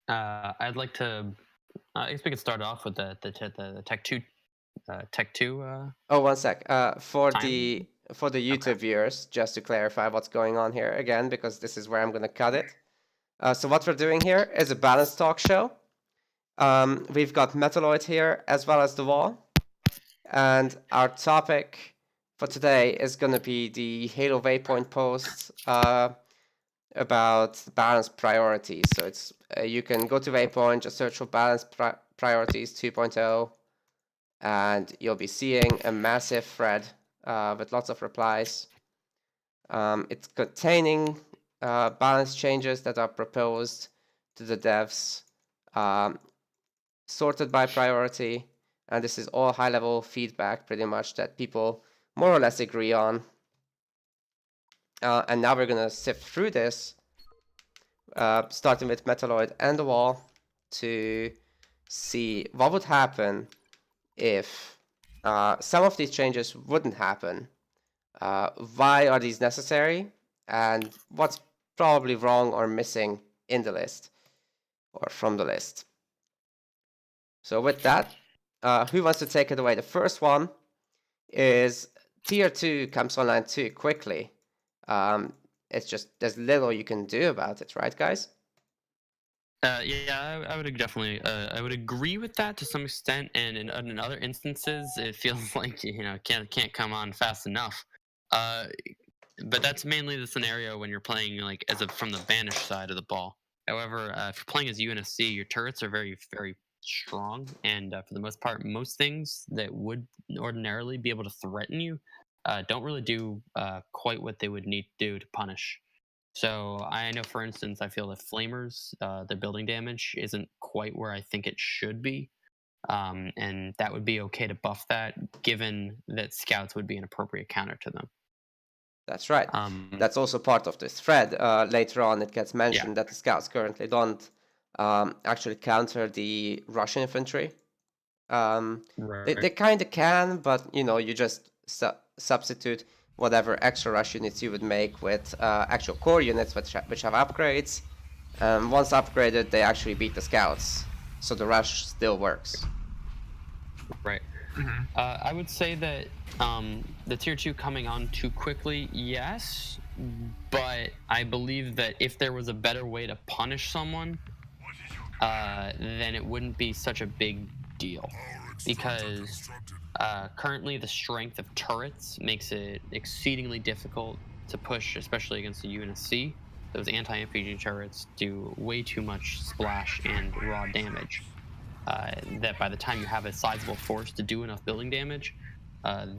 I'd like to. I guess we could start off with the Tech Two Oh, one sec. For time. the Okay. YouTube viewers, just to clarify what's going on here again, because this is where I'm gonna cut it. So what we're doing here is a balance talk show. We've got Metaloid here as well as TheWall, and our topic for today is gonna be the Halo Waypoint post about balance priorities. So it's you can go to Waypoint, just search for balance priorities 2.0, and you'll be seeing a massive thread with lots of replies. It's containing balance changes that are proposed to the devs, sorted by priority, and this is all high-level feedback pretty much that people more or less agree on. And now we're going to sift through this, starting with Metaloid and TheWall, to see what would happen if some of these changes wouldn't happen. Why are these necessary? And what's probably wrong or missing in the list or from the list? So with that, who wants to take it away? The first one is Tier 2 comes online too quickly. It's just there's little you can do about it, right, guys? Yeah, I would definitely. I would agree with that to some extent, and in other instances, it feels like can't come on fast enough. Uh, but that's mainly the scenario when you're playing like from the banished side of the ball. However, if you're playing as UNSC, your turrets are very strong, and for the most part, most things that would ordinarily be able to threaten you don't really do quite what they would need to do to punish. So I know, for instance, I feel that flamers, their building damage isn't quite where I think it should be, and that would be okay to buff that, given that scouts would be an appropriate counter to them. That's right. Um, That's also part of this thread. Later on, it gets yeah, mentioned that the scouts currently don't actually counter the Russian infantry. They right. kind of can, but you just substitute whatever extra rush units you would make with actual core units which have upgrades. Once upgraded, they actually beat the scouts, so the rush still works. Right. Mhm. I would say that the tier two coming on too quickly, yes, but I believe that if there was a better way to punish someone, then it wouldn't be such a big deal. Because currently the strength of turrets makes it exceedingly difficult to push, especially against the UNSC. Those anti-infantry turrets do way too much splash and raw damage. That by the time you have a sizable force to do enough building damage,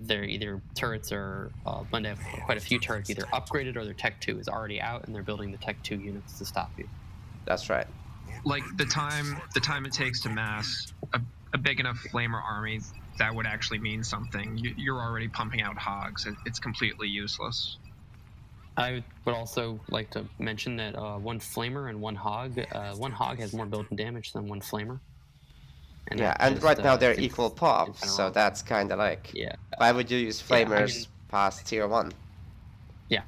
they're either turrets are when they have quite a few turrets either upgraded or their Tech 2 is already out and they're building the Tech 2 units to stop you. That's right. Like the time it takes to mass a big enough flamer army that would actually mean something. You're already pumping out hogs. It's completely useless. I would also like to mention that one flamer and one hog has more building damage than one flamer. And Yeah, that and just right now they're equal it's pops, kind of so wrong. that's kind of like, Yeah, why would you use yeah. I flamers mean, past tier 1? yeah,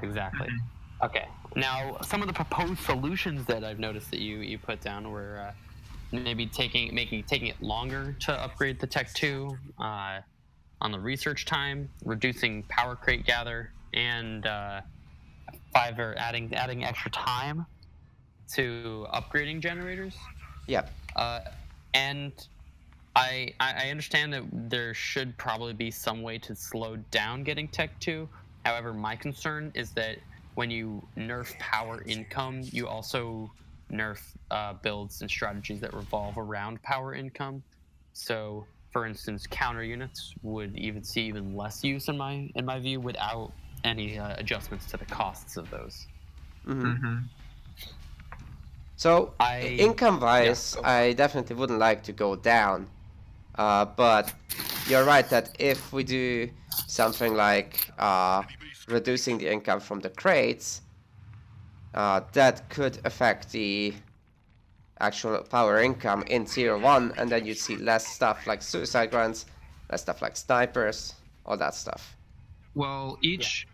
exactly. Mhm. Okay. Now, some of the proposed solutions that I've noticed that you put down were maybe taking it longer to upgrade the Tech 2, on the research time, reducing power crate gather, and adding extra time to upgrading generators. Yep. Uh, and I understand that there should probably be some way to slow down getting Tech 2. However, my concern is that when you nerf power income, you also nerf builds and strategies that revolve around power income. So, for instance, counter units would even see even less use in my view without any adjustments to the costs of those. Mm-hmm. Mhm. So, Yeah, income-wise, go for it. I definitely wouldn't like to go down. But you're right that if we do something like reducing the income from the crates, that could affect the actual power income in tier 1, and then you'd see less stuff like suicide grunts, less stuff like snipers, all that stuff. Well, each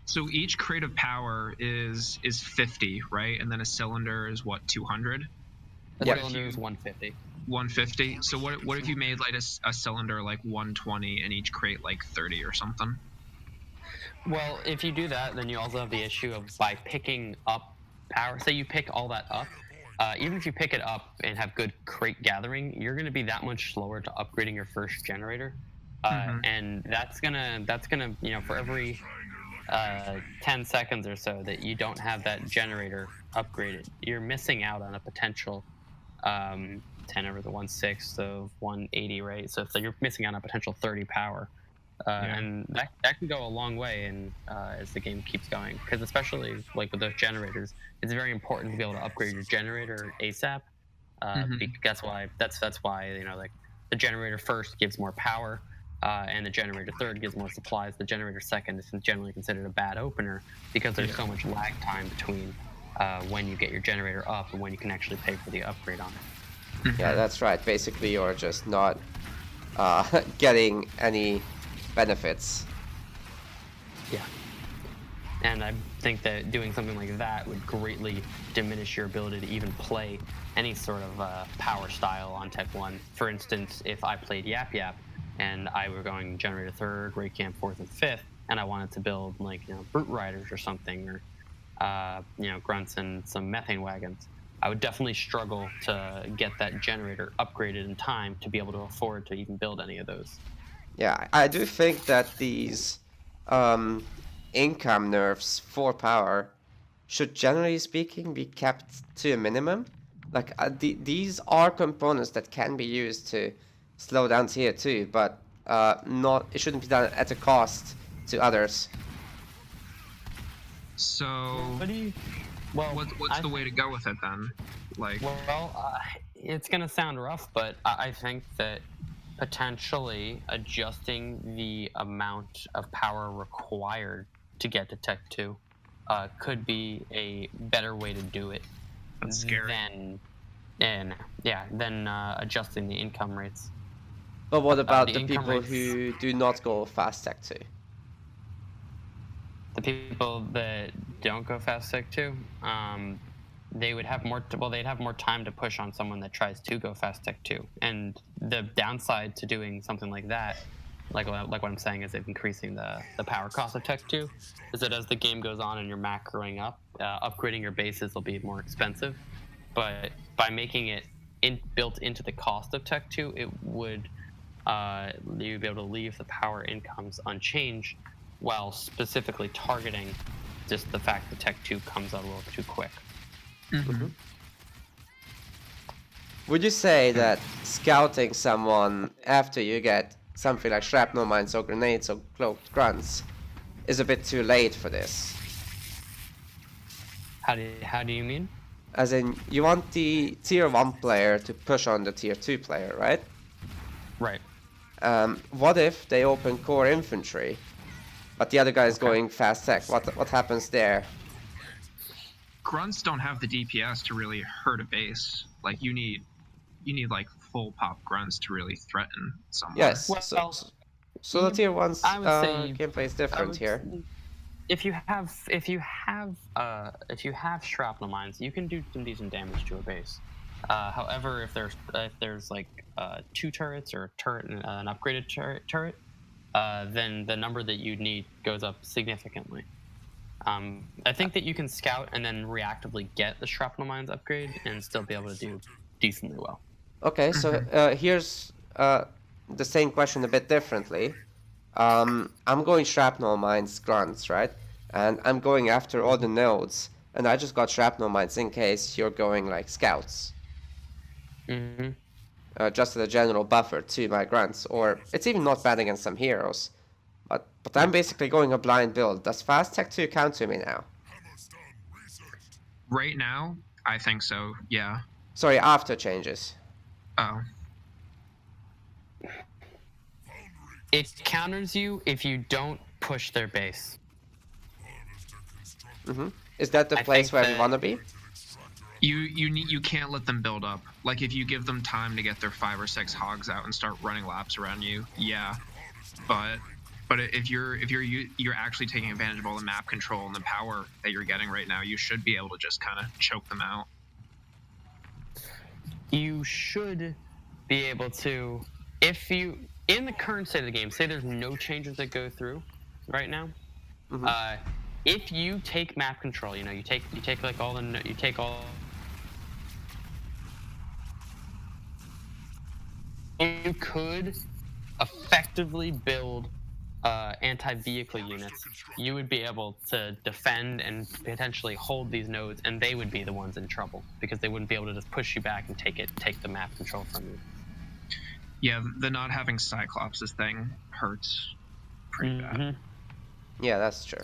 crate of power is 50, right? And then a cylinder is what, 200? A Yeah. cylinder is 150. 150. So what if you made like a cylinder like 120 and each crate like 30 or something? Well, if you do that, then you also have the issue of by picking up power. Say you pick all that up. Even if you pick it up and have good crate gathering, you're going to be that much slower to upgrading your first generator, and that's gonna for every 10 seconds or so that you don't have that generator upgraded, you're missing out on a potential 10 over the 1/6, so 180, right? So you're missing out on a potential 30 power. And that can go a long way and as the game keeps going, because especially like with those generators, it's very important to be able to upgrade your generator ASAP. Because that's why like the generator first gives more power, and the generator third gives more supplies. The generator second is generally considered a bad opener because there's so much lag time between when you get your generator up and when you can actually pay for the upgrade on it. Yeah, that's right. Basically, you're just not getting any benefits. Yeah. And I think that doing something like that would greatly diminish your ability to even play any sort of power style on Tech 1. For instance, if I played Yap Yap and I were going Generator 3rd, Ray Camp 4th, and 5th, and I wanted to build like Brute Riders or something, or grunts and some methane wagons, I would definitely struggle to get that generator upgraded in time to be able to afford to even build any of those. Yeah, I do think that these income nerfs for power should, generally speaking, be kept to a minimum. Like, these are components that can be used to slow down tier 2, but it shouldn't be done at a cost to others. So what's the way to go with it then? Like, it's gonna sound rough, but I think that potentially adjusting the amount of power required to get to Tech 2 could be a better way to do it. That's scary. Than adjusting the income rates. But what about the income people rates- who do not go fast Tech 2? The people that don't go fast Tech 2, they would have more. They'd have more time to push on someone that tries to go fast Tech 2. And the downside to doing something like that, like what I'm saying, is increasing the power cost of Tech 2, is that as the game goes on and you're macroing up, upgrading your bases will be more expensive. But by making it built into the cost of Tech 2, it would you'd be able to leave the power incomes unchanged, while specifically targeting just the fact that Tech 2 comes out a little too quick. Would you say that scouting someone after you get something like shrapnel mines or grenades or cloaked grunts is a bit too late for this? How do you mean? As in, you want the tier 1 player to push on the tier 2 player, right? Right. What if they open core infantry, but the other guy is going fast tech? What happens there? Grunts don't have the DPS to really hurt a base. Like, you need like full pop grunts to really threaten someone. Yes. Well, So the tier 1's I would say- gameplay is different here. If you have shrapnel mines, you can do some decent damage to a base. However, if there's like 2 turrets or a turret and an upgraded turret, then the number that you need goes up significantly. I think that you can scout and then reactively get the shrapnel mines upgrade and still be able to do decently well. Okay, so here's the same question a bit differently. I'm going shrapnel mines grunts, right? And I'm going after all the nodes, and I just got shrapnel mines in case you're going like scouts. Just as a general buffer to my grunts, or it's even not bad against some heroes. But I'm basically going a blind build. Does fast tech 2 count to me now? Right now, I think so, yeah. Sorry, after changes. Oh. It counters you if you don't push their base. Is that the I place think where we that- want to be? You can't let them build up. Like, if you give them time to get their 5 or 6 hogs out and start running laps around you, yeah. But if you're actually taking advantage of all the map control and the power that you're getting right now, you should be able to just kind of choke them out. you should be able to, if you, in the current state of the game, say there's no changes that go through right now. If you take map control, you know, you take like all the, you take all, you could effectively build anti-vehicle units. You would be able to defend and potentially hold these nodes, and they would be the ones in trouble because they wouldn't be able to just push you back and take the map control from you. Yeah, the not having Cyclops' thing hurts pretty bad. Yeah, that's true.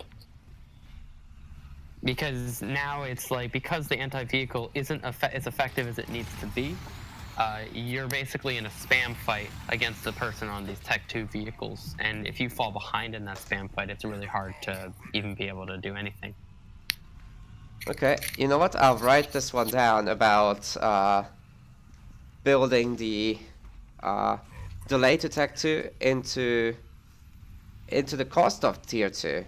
Because now it's like, because the anti-vehicle isn't as effective as it needs to be, you're basically in a spam fight against the person on these Tech 2 vehicles, and if you fall behind in that spam fight, it's really hard to even be able to do anything. Okay, you know what? I'll write this one down about building the delay to Tech 2 into the cost of Tier 2.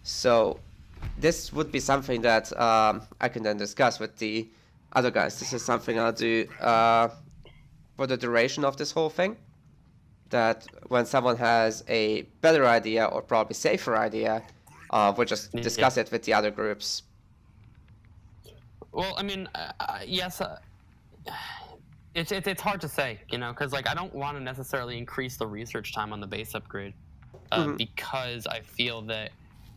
So this would be something that I can then discuss with the other guys. This is something I'll do for the duration of this whole thing. That when someone has a better idea or probably safer idea, we'll just discuss it with the other groups. Well, I mean, yes, it's hard to say, you know, because like I don't want to necessarily increase the research time on the base upgrade because I feel that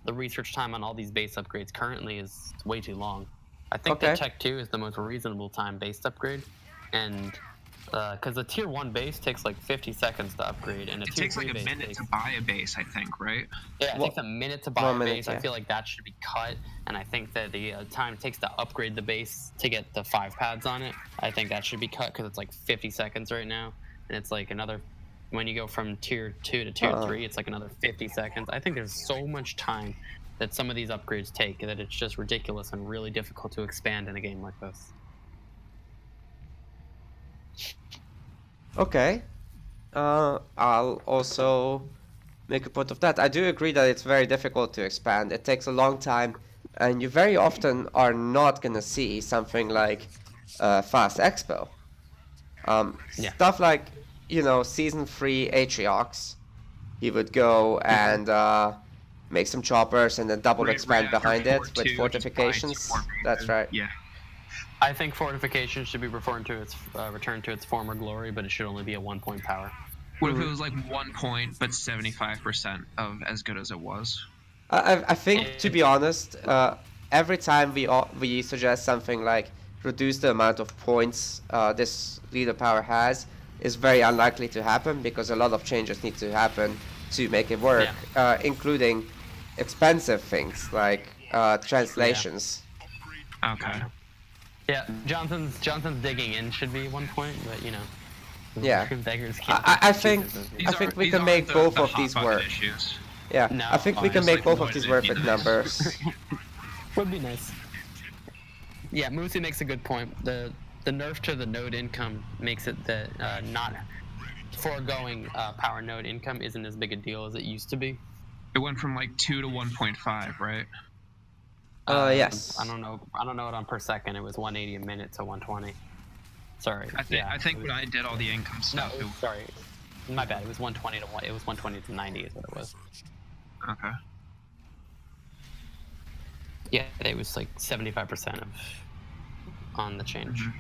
the research time on all these base upgrades currently is way too long. I think that Tech 2 is the most reasonable time base upgrade, and because the Tier 1 base takes like 50 seconds to upgrade, and it takes like a minute to buy a base, I think, right? Yeah, it takes a minute to buy a base. Yeah. I feel like that should be cut, and I think that the time it takes to upgrade the base to get the 5 pads on it, I think that should be cut because it's like 50 seconds right now, and it's like another, when you go from Tier 2 to Tier 3, it's like another 50 seconds. I think there's so much time that some of these upgrades take that it's just ridiculous and really difficult to expand in a game like this. Okay. I'll also make a point of that. I do agree that it's very difficult to expand. It takes a long time, and you very often are not gonna see something like Fast Expo. Stuff like, you know, Season 3 Atriox. You would go and make some choppers and then double expand behind it with fortifications. That's right. Yeah. I think fortification should be returned to its former glory, but it should only be a 1-point power. What if it was like 1 point, but 75% of as good as it was? I think, to be honest, every time we suggest something like reduce the amount of points this leader power has, is very unlikely to happen because a lot of changes need to happen to make it work, including expensive things like translations. Yeah. Okay. Yeah, Johnson's digging in should be 1 point, but you know. Yeah. Beggars can't. I think we can make both of these work. Yeah, no, I think we can make both of these work with numbers. Would be nice. Yeah, Moosey makes a good point. The nerf to the node income makes it that not foregoing power node income isn't as big a deal as it used to be. It went from like 2 to 1.5, right? Yes. I don't know it on per second. It was 180 a minute to 120. Sorry. I think when I did all the income stuff. No, sorry. My bad. It was 120 to 120 to 90 is what it was. Okay. Yeah, it was like 75% on the change. Mm-hmm.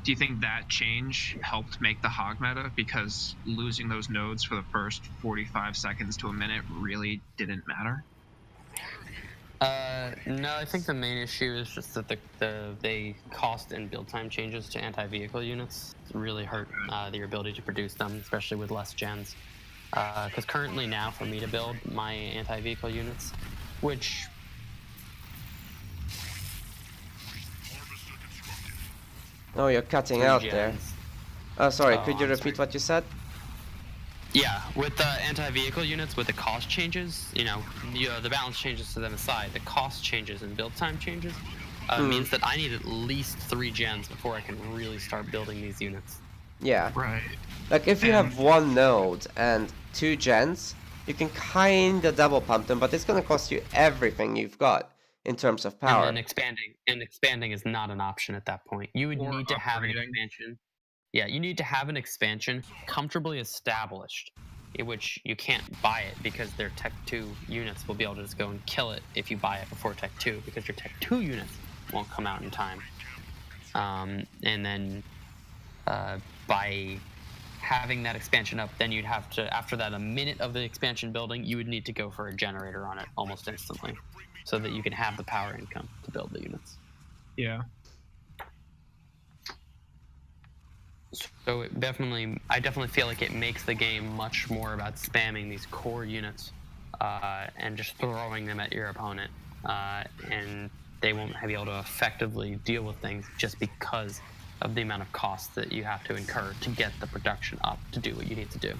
Do you think that change helped make the hog meta? Because losing those nodes for the first 45 seconds to a minute really didn't matter? No, I think the main issue is just that the cost and build time changes to anti-vehicle units really hurt your ability to produce them, especially with less gens. Because currently now, for me to build my anti-vehicle units, which... Oh, you're cutting out there. Oh, sorry, could you repeat what you said? Yeah, with the anti-vehicle units, with the cost changes, you know, the balance changes to them aside, the cost changes and build time changes means that I need at least 3 gens before I can really start building these units. Yeah. Right. Like, if you have 1 node and 2 gens, you can kinda double pump them, but it's gonna cost you everything you've got. in terms of power. And then expanding is not an option at that point. You would Or need to have an upgrading. expansion. Yeah, you need to have an expansion comfortably established, in which you can't buy it because their Tech 2 units will be able to just go and kill it if you buy it before Tech 2, because your Tech 2 units won't come out in time. And then by having that expansion up, then you'd have to, after that, a minute of the expansion building, you would need to go for a generator on it almost instantly, so that you can have the power income to build the units. Yeah. So I definitely feel like it makes the game much more about spamming these core units and just throwing them at your opponent, and they won't be able to effectively deal with things just because of the amount of costs that you have to incur to get the production up to do what you need to do.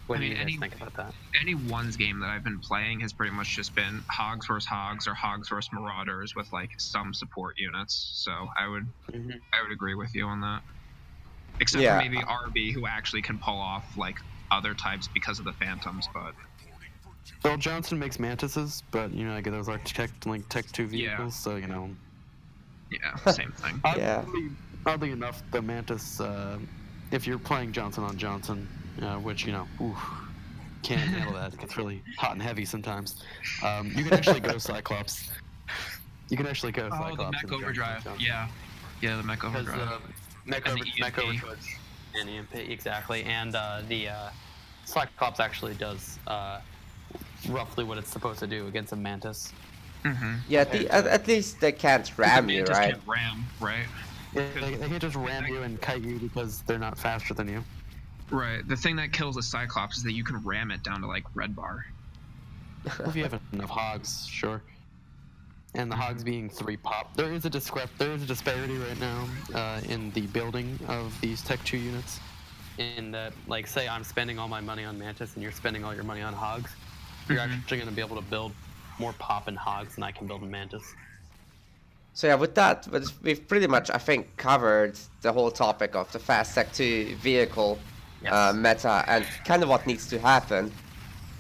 What do you guys think about that? Any ones game that I've been playing has pretty much just been hogs versus hogs or hogs versus marauders with like some support units. So I would agree with you on that. Except for maybe RB, who actually can pull off like other types because of the phantoms, but Bill Johnson makes mantises, but you know, like those are Tech 2 vehicles, so you know. Yeah, same thing. Oddly enough, the mantis, if you're playing Johnson on Johnson, which you know, can't handle that. It gets really hot and heavy sometimes. You can actually go Cyclops. You can actually go Cyclops. Oh, the Mech Overdrive. Yeah, the Mech Overdrive. Mech Overdrive and EMP, exactly. And the Cyclops actually does roughly what it's supposed to do against a Mantis. Yeah, at least they can't ram you, right? Can't ram, right? Yeah, they can't just ram you and kite you because they're not faster than you. Right. The thing that kills a Cyclops is that you can ram it down to like red bar. Well, if you have enough hogs, sure. And the hogs being 3 pop, there is a disparity right now in the building of these Tech 2 units. In that, like, say I'm spending all my money on Mantis and you're spending all your money on hogs, you're actually going to be able to build more pop in hogs than I can build in Mantis. So yeah, with that, we've pretty much, I think, covered the whole topic of the fast Tech 2 vehicle meta and kind of what needs to happen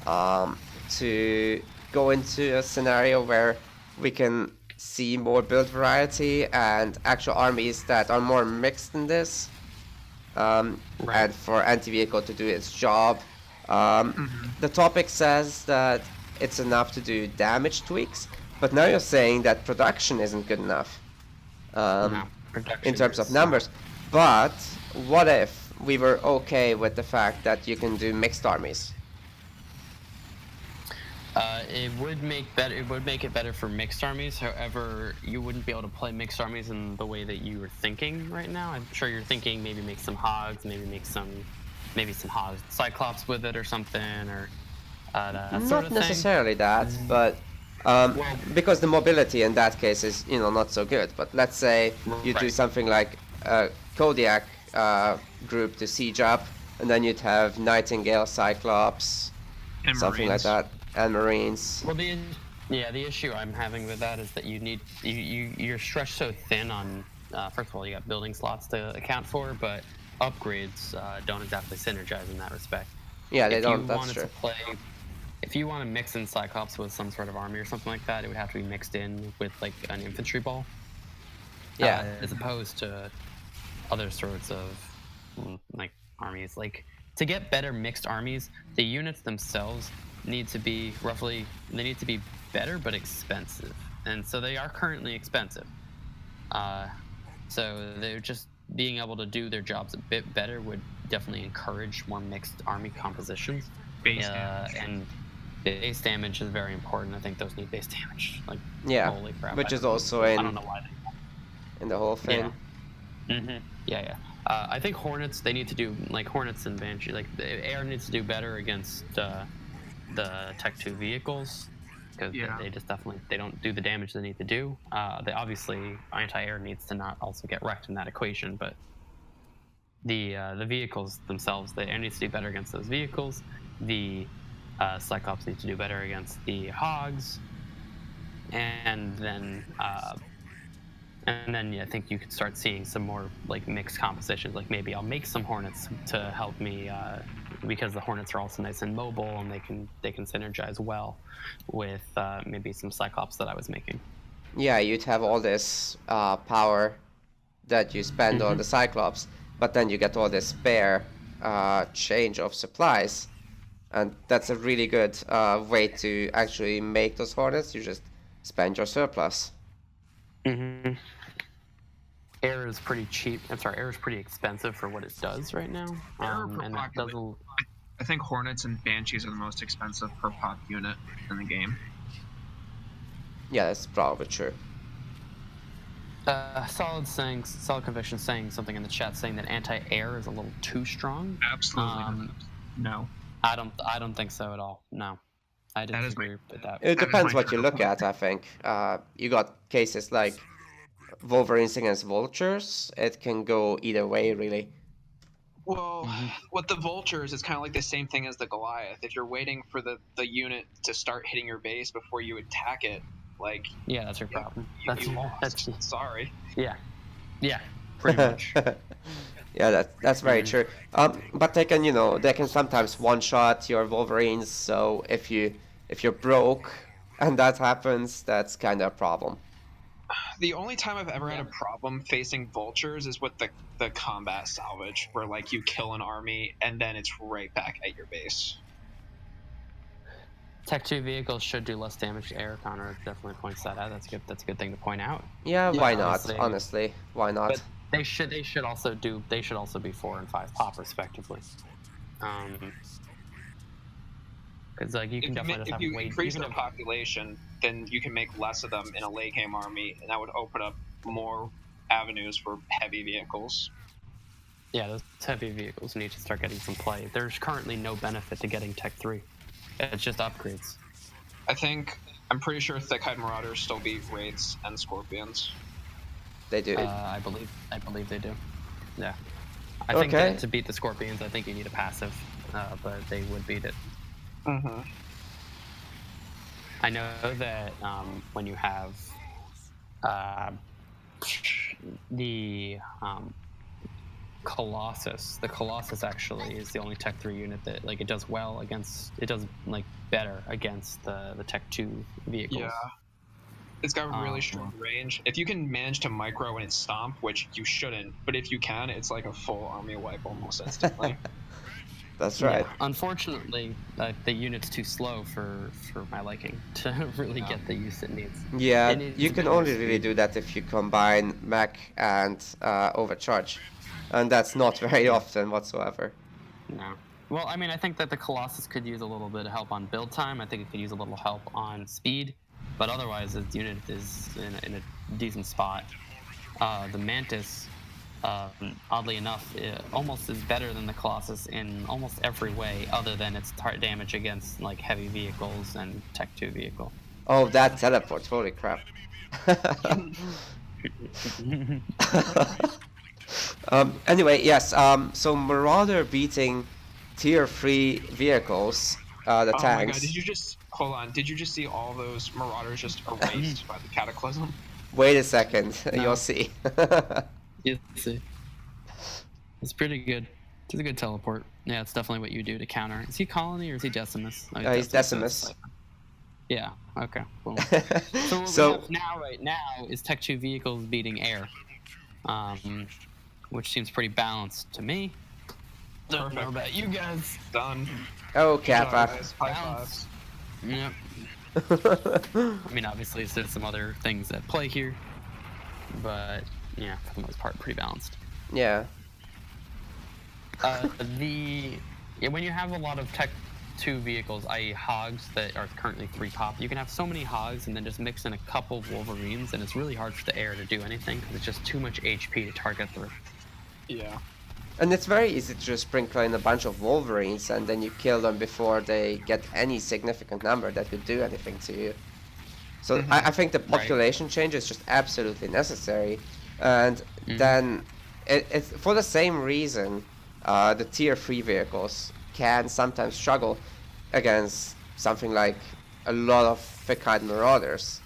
to go into a scenario where we can see more build variety and actual armies that are more mixed in this, and for anti-vehicle to do its job. The topic says that it's enough to do damage tweaks, but now you're saying that production isn't good enough in terms of numbers. But what if we were okay with the fact that you can do mixed armies? It would make it better for mixed armies. However, you wouldn't be able to play mixed armies in the way that you were thinking right now. I'm sure you're thinking maybe make some hogs, maybe some hogs Cyclops with it or something, or that sort Not of thing. necessarily that, but because the mobility in that case is not so good. But let's say you do something like a Kodiak group to siege up, and then you'd have Nightingale, Cyclops, And something Marines. like that. And Marines. Well, the issue I'm having with that is that you're stretched so thin on. First of all, you got building slots to account for, but upgrades don't exactly synergize in that respect. Yeah, they don't. That's true. If you want to mix in Cyclops with some sort of army or something like that, it would have to be mixed in with like an infantry ball. Yeah. As opposed to other sorts of like armies. Like, to get better mixed armies, the units themselves need to be better but expensive, and so they are currently expensive. So they're just being able to do their jobs a bit better would definitely encourage more mixed army compositions. Base damage. And base damage is very important. I think those need base damage. Like, Yeah, holy crap! which is also I don't know why in the whole thing. Yeah. I think Hornets, they need to do, like, Hornets and Banshee, like, the air needs to do better against the Tech 2 vehicles, because they just they don't do the damage they need to do. They obviously, anti-air needs to not also get wrecked in that equation, but the vehicles themselves, the air needs to do better against those vehicles. The Cyclops needs to do better against the hogs, and then I think you could start seeing some more like mixed compositions. Like, maybe I'll make some Hornets to help me, because the Hornets are also nice and mobile, and they can synergize well with maybe some Cyclops that I was making. yeah, you'd have all this power that you spend on the Cyclops, but then you get all this spare change of supplies, and that's a really good way to actually make those Hornets. You just spend your surplus. Mm-hmm. Air is pretty cheap. I'm sorry, air is pretty expensive for what it does right now. And that doesn't. I think Hornets and Banshees are the most expensive per pop unit in the game. Yeah, that's probably true. Solid Conviction saying something in the chat saying that anti-air is a little too strong. Absolutely not. No. I don't think so at all. No, I disagree with that. It depends what you look at. I think you got cases like Wolverines against Vultures. It can go either way, really. Well, with the Vultures, it's kind of like the same thing as the Goliath. If you're waiting for the unit to start hitting your base before you attack it, like... Yeah, that's your problem. You lost. Sorry. Yeah, pretty much. Yeah, that's very true. But they can sometimes one-shot your Wolverines. So if you're broke and that happens, that's kind of a problem. The only time I've ever had a problem facing Vultures is with the combat salvage, where like you kill an army and then it's right back at your base. Tech 2 vehicles should do less damage to air. Connor definitely points that out. That's a good thing to point out. Yeah, why not? Honestly, why not? But they should also be 4 and 5 pop respectively. Because like you can definitely just have if you weight. increase the population, then you can make less of them in a late game army, and that would open up more avenues for heavy vehicles. Yeah, those heavy vehicles need to start getting some play. There's currently no benefit to getting Tech 3. It's just upgrades. I'm pretty sure Thickhide Marauders still beat Wraiths and Scorpions. They do. I believe they do. Yeah. I think that to beat the Scorpions, I think you need a passive, but they would beat it. Mm-hmm. I know that when you have the Colossus, the Colossus actually is the only Tech 3 unit that like it does well against. It does like better against the Tech 2 vehicles. Yeah. It's got really short range. If you can manage to micro and its stomp, which you shouldn't, but if you can, it's like a full army wipe almost instantly. That's right. Yeah. Unfortunately, the unit's too slow for my liking to really get the use it needs. Yeah, you can only really do that if you combine mech and overcharge, and that's not very often whatsoever. No. Well, I mean, I think that the Colossus could use a little bit of help on build time. I think it could use a little help on speed, but otherwise, its unit is in a decent spot. The Mantis, oddly enough, almost is better than the Colossus in almost every way, other than its damage against like heavy vehicles and Tech 2 vehicle. Oh, that teleport! Holy crap! Anyway, yes. So Marauder beating tier 3 vehicles, the tanks. Oh my god! Hold on? Did you just see all those Marauders just erased by the Cataclysm? Wait a second, No. You'll see. You'll see. It's pretty good. It's a good teleport. Yeah, it's definitely what you do to counter. Is he Colony or is he Decimus? Oh, He's Decimus. Yeah. Okay. Cool. So what we have right now is Tech 2 vehicles beating air, which seems pretty balanced to me. Don't know about you guys. Done. Oh, Kappa. High fives. Yep. I mean, obviously, there's some other things at play here, but yeah, for the most part, pretty balanced. Yeah. When you have a lot of Tech 2 vehicles, i.e. hogs that are currently 3 pop, you can have so many hogs and then just mix in a couple Wolverines, and it's really hard for the air to do anything because it's just too much HP to target through. Yeah. And it's very easy to just sprinkle in a bunch of Wolverines and then you kill them before they get any significant number that could do anything to you. So I think the population change is just absolutely necessary. And then it's for the same reason the tier 3 vehicles can sometimes struggle against something like a lot of Thickhide Marauders,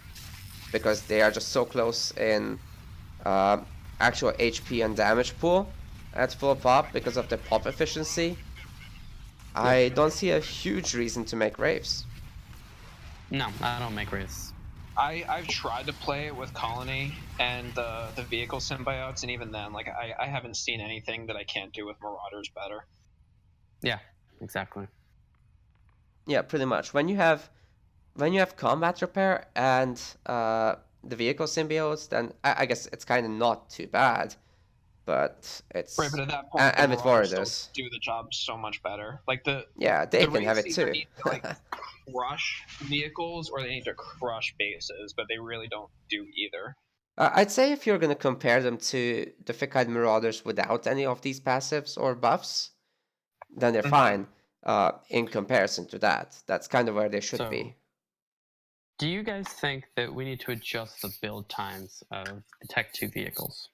because they are just so close in actual HP and damage pool at full pop because of the pop efficiency. I don't see a huge reason to make Wraiths. No, I don't make Wraiths. I've tried to play it with Colony and the vehicle symbiotes, and even then, like I haven't seen anything that I can't do with Marauders better. Yeah, exactly. Yeah, pretty much. When you have combat repair and the vehicle symbiotes, then I guess it's kind of not too bad. But it's Right, but at that point, the and with Marauders Warriors, still do the job so much better. Like the they the can have it races too. need to like crush vehicles, or they need to crush bases, but they really don't do either. I'd say if you're going to compare them to the Thick-Eyed Marauders without any of these passives or buffs, then they're fine. In comparison to that, that's kind of where they should be. Do you guys think that we need to adjust the build times of the Tech 2 vehicles?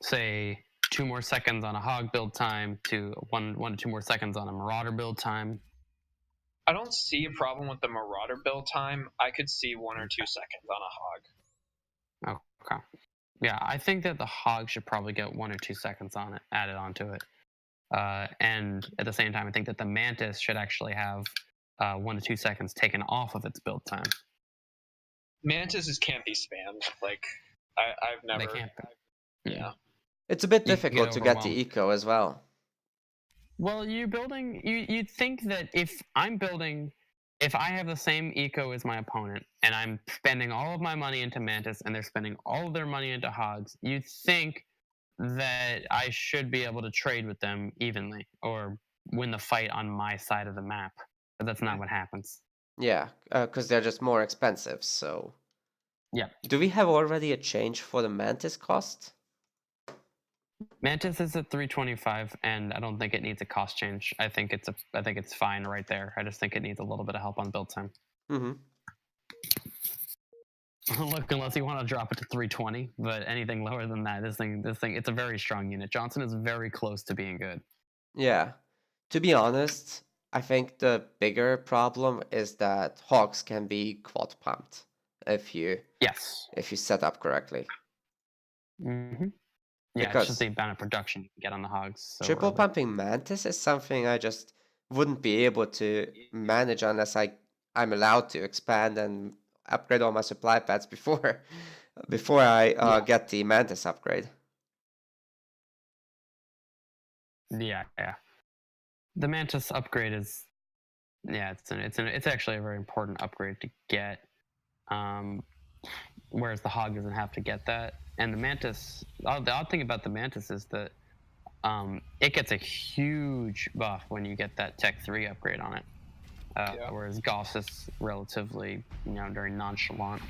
Say 2 more seconds on a Hog build time to 1 to 2 more seconds on a Marauder build time. I don't see a problem with the Marauder build time. I could see 1 or 2 seconds on a Hog. Okay. Yeah, I think that the Hog should probably get 1 or 2 seconds on it, added onto it. And at the same time, I think that the Mantis should actually have 1 to 2 seconds taken off of its build time. Mantises can't be spammed. Like, I've never. They can't. Yeah. It's a bit You difficult to get the eco as well. Well, you'd think that if I have the same eco as my opponent and I'm spending all of my money into Mantis and they're spending all of their money into Hogs, you'd think that I should be able to trade with them evenly or win the fight on my side of the map. But that's not what happens. Yeah, because they're just more expensive, so... Yeah. Do we have already a change for the Mantis cost? Mantis is at 325, and I don't think it needs a cost change. I think it's fine right there. I just think it needs a little bit of help on build time. Mm-hmm. Look, unless you want to drop it to 320, but anything lower than that, this thing, it's a very strong unit. Johnson is very close to being good. Yeah. To be honest, I think the bigger problem is that Hogs can be quad pumped if you set up correctly. Mm-hmm. Yeah, Because it's just the amount of production you can get on the Hogs. So triple pumping Mantis is something I just wouldn't be able to manage unless I'm allowed to expand and upgrade all my supply pads before I get the Mantis upgrade. Yeah. The Mantis upgrade is, it's actually a very important upgrade to get. Whereas the Hog doesn't have to get that. And the Mantis, the odd thing about the Mantis is that it gets a huge buff when you get that Tech 3 upgrade on it. Whereas Gauss is relatively, very nonchalant.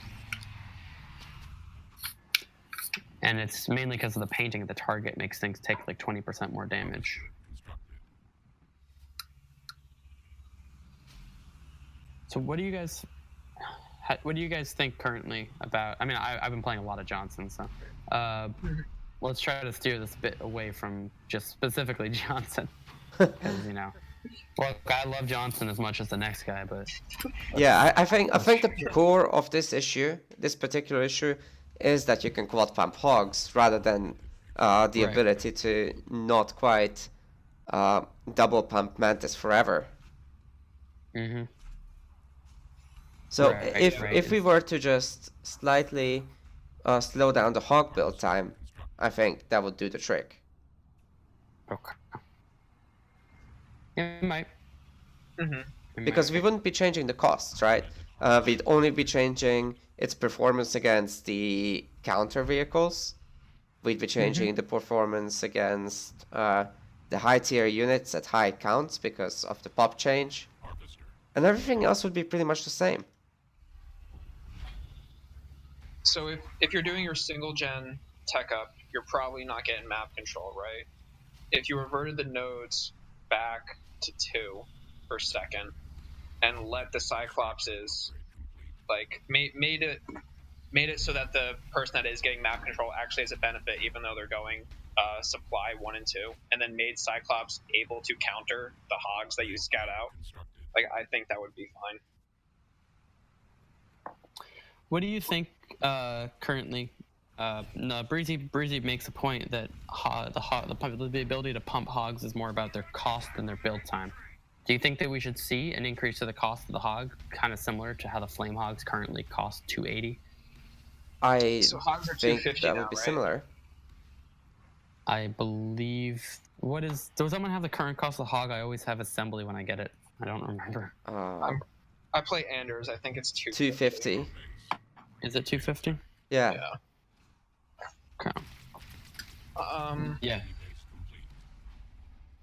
And it's mainly because of the painting of the target makes things take like 20% more damage. So what do you guys think currently about? I mean, I've been playing a lot of Johnson, so let's try to steer this a bit away from just specifically Johnson, because look, I love Johnson as much as the next guy, but yeah, I think the core of this particular issue, is that you can quad pump Hogs rather than the ability to not quite double pump Mantis forever. Mm-hmm. So if we were to just slightly slow down the Hog build time, I think that would do the trick. Okay. It might. Mm-hmm. Because we wouldn't be changing the costs, right? We'd only be changing its performance against the counter vehicles. We'd be changing the performance against the high tier units at high counts because of the pop change. And everything else would be pretty much the same. So if you're doing your single gen tech up, you're probably not getting map control, right? If you reverted the nodes back to 2 per second and let the Cyclopses made it so that the person that is getting map control actually has a benefit even though they're going supply 1 and 2, and then made Cyclops able to counter the Hogs that you scout out, I think that would be fine. What do you think currently? No, Breezy makes a point that the ability to pump Hogs is more about their cost than their build time. Do you think that we should see an increase to the cost of the hog, kind of similar to how the flame hogs currently cost 280? I So hogs are think 250 that now, would be right? similar. I believe. What is? Does someone have the current cost of the hog? I always have assembly when I get it. I don't remember. I play Anders. I think it's 250. Is it 250? Yeah. Yeah. Okay. Yeah.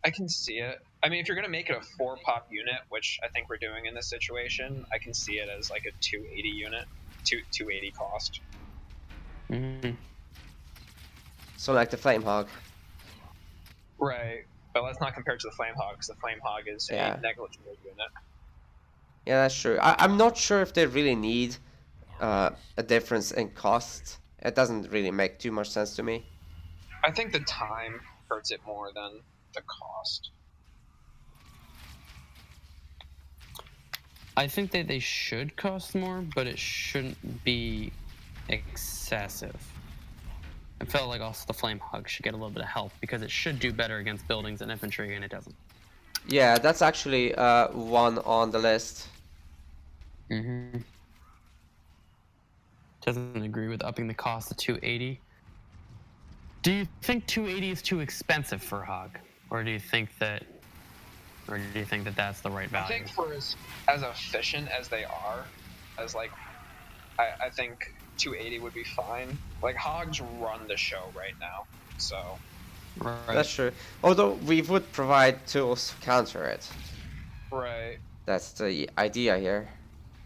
I can see it. I mean, if you're gonna make it a 4-pop unit, which I think we're doing in this situation, I can see it as like a 280 unit, 280 cost. Mm-hmm. So like the flame hog. Right, but let's not compare it to the flame hog, because the flame hog is Yeah. a negligible unit. Yeah, that's true. I'm not sure if they really need a difference in cost. It doesn't really make too much sense to me. I think the time hurts it more than the cost. I think that they should cost more, but it shouldn't be excessive. I felt like also the flame hog should get a little bit of help because it should do better against buildings and infantry, and it doesn't. Yeah, that's actually one on the list. Mm-hmm. Doesn't agree with upping the cost to 280. Do you think 280 is too expensive for hog, or do you think that that's the right value? I think for as efficient as they are, as like, I think 280 would be fine. Like hogs run the show right now, so. Right. That's true. Although we would provide tools to counter it. Right. That's the idea here.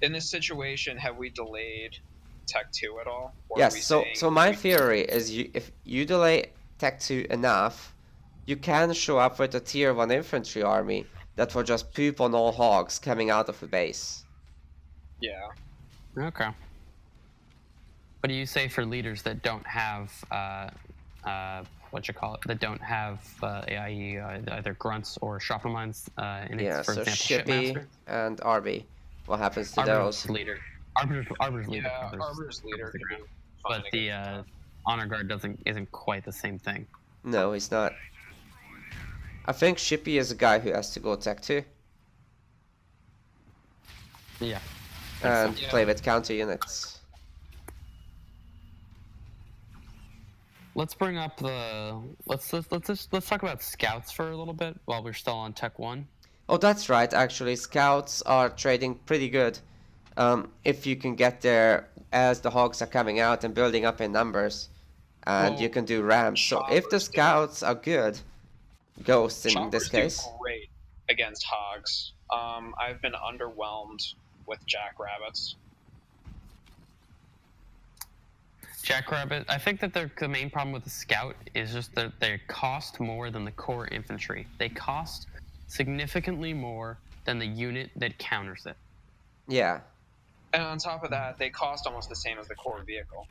In this situation, have we delayed Tech 2 at all? Or are we Yes, so saying my theory is if you delay Tech 2 enough, you can show up with a tier 1 infantry army that will just poop on all hogs coming out of the base. Yeah. Okay. What do you say for leaders that don't have that don't have AIE, either grunts or shopper mines in it? Yeah, For so example, Shippy Shipmaster? and Arby. What happens to Arbor's those? leader. Arbor's leader. Yeah, covers- Arbor's leader covers the could ground. be fine But the against that. honor guard isn't quite the same thing. No, he's not. I think Shippy is a guy who has to go Tech 2 Yeah. and Yeah. play with counter units. Let's bring up the let's talk about scouts for a little bit while we're still on Tech 1. Oh, that's right, actually. Scouts are trading pretty good. If you can get there as the hogs are coming out and building up in numbers. And you Well, can do ramps. So if the choppers do. scouts are good, ghosts in this Choppers case. do great against hogs. I've been underwhelmed with jackrabbits. Jackrabbit. I think that the main problem with the scout is just that they cost more than the core infantry. They cost significantly more than the unit that counters it. Yeah. And on top of that, they cost almost the same as the core vehicle.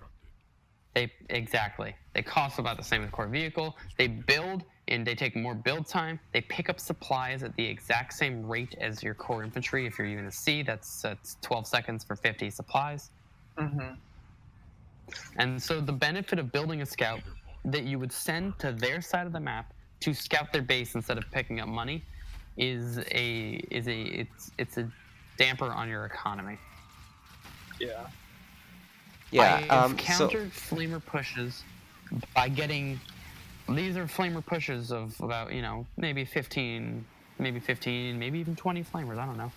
Exactly. They cost about the same as the core vehicle. They build and they take more build time. They pick up supplies at the exact same rate as your core infantry. If you're even a C, that's 12 seconds for 50 supplies. Mm-hmm. And so the benefit of building a scout that you would send to their side of the map to scout their base instead of picking up money is a damper on your economy. Yeah. Yeah. I've countered flamer pushes by getting. These are flamer pushes of about maybe 15, maybe even 20 flamers. I don't know.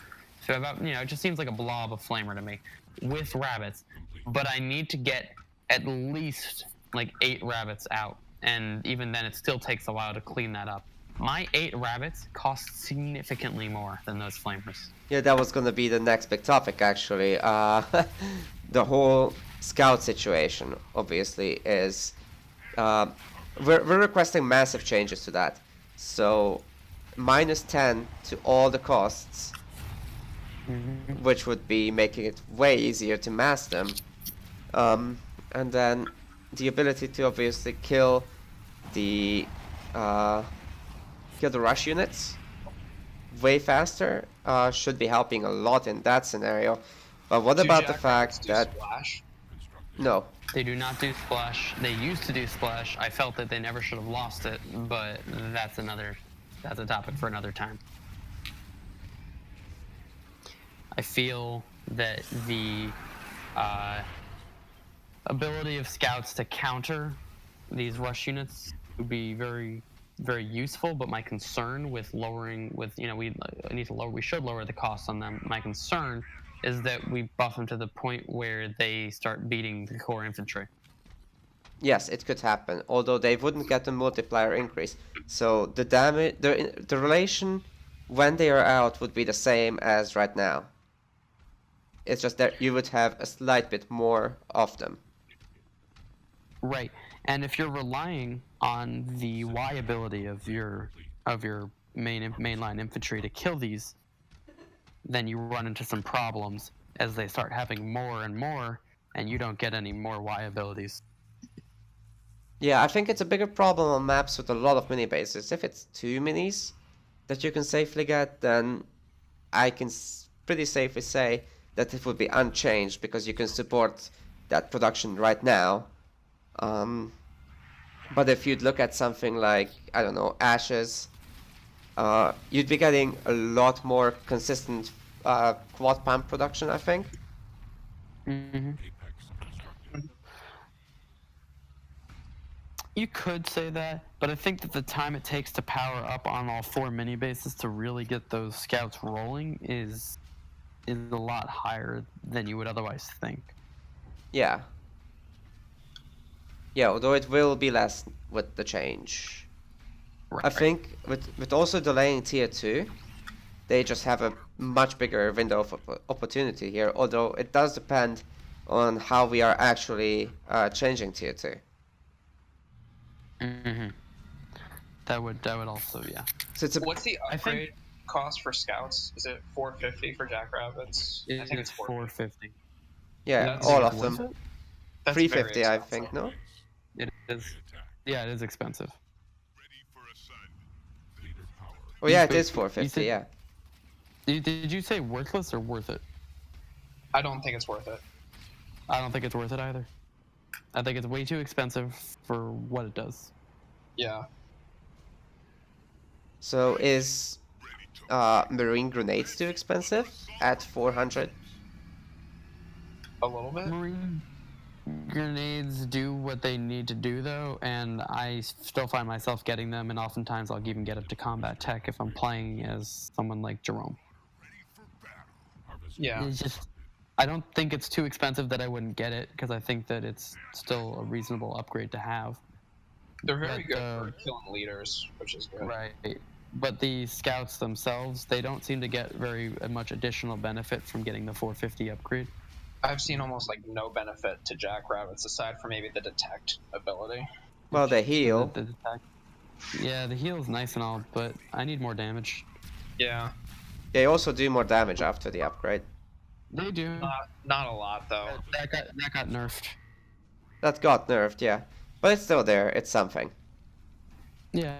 So about it just seems like a blob of flamer to me with rabbits. But I need to get at least like 8 rabbits out, and even then it still takes a while to clean that up. My 8 rabbits cost significantly more than those flamers. Yeah, that was gonna be the next big topic, actually. The whole scout situation, obviously, is we're requesting massive changes to that. So, -10 to all the costs, which would be making it way easier to mass them. And then the ability to obviously kill the rush units way faster should be helping a lot in that scenario. But what about the fact that Splash? no, They do not do splash. They used to do splash. I felt that they never should have lost it, but that's a topic for another time. I feel that the ability of scouts to counter these rush units would be very, very useful. But my concern with we should lower the cost on them. My concern is that we buff them to the point where they start beating the core infantry. Yes, it could happen, although they wouldn't get the multiplier increase. So the damage, the relation when they are out would be the same as right now. It's just that you would have a slight bit more of them. Right, and if you're relying on the Y ability of your mainline infantry to kill these, then you run into some problems as they start having more and more, and you don't get any more Y abilities. Yeah, I think it's a bigger problem on maps with a lot of mini bases. If it's 2 minis that you can safely get, then I can pretty safely say that it would be unchanged because you can support that production right now. But if you'd look at something like, I don't know, Ashes, you'd be getting a lot more consistent quad pump production, I think. Mm-hmm. You could say that, but I think that the time it takes to power up on all 4 mini bases to really get those scouts rolling is a lot higher than you would otherwise think. Yeah. Yeah, although it will be less with the change. Right. I think with also delaying tier 2, they just have a much bigger window of opportunity here, although it does depend on how we are actually changing tier 2. Mm-hmm. That would also, yeah. So it's What's the upgrade cost for scouts? Is it 450 for Jackrabbits? I think it's 450. Yeah, That's- all Is of it them. worth it? That's 350, very I expensive. think, no? It is. Yeah, it is expensive. Oh yeah, it You is said- 450, yeah. Did you say worthless or worth it? I don't think it's worth it. I don't think it's worth it either. I think it's way too expensive for what it does. Yeah. So is marine grenades too expensive at 400? A little bit? Marine grenades do what they need to do, though, and I still find myself getting them, and oftentimes I'll even get up to combat tech if I'm playing as someone like Jerome. Yeah. It's just, I don't think it's too expensive that I wouldn't get it, because I think that it's still a reasonable upgrade to have. They're very But, good for killing leaders, which is good. Right. But the scouts themselves, they don't seem to get very much additional benefit from getting the 450 upgrade. I've seen almost like no benefit to Jackrabbits aside from maybe the detect ability. Well, they heal. Yeah, the heal is nice and all, but I need more damage. Yeah. They also do more damage after the upgrade. They do. Not a lot though. That got nerfed. That got nerfed, yeah. But it's still there, it's something. Yeah.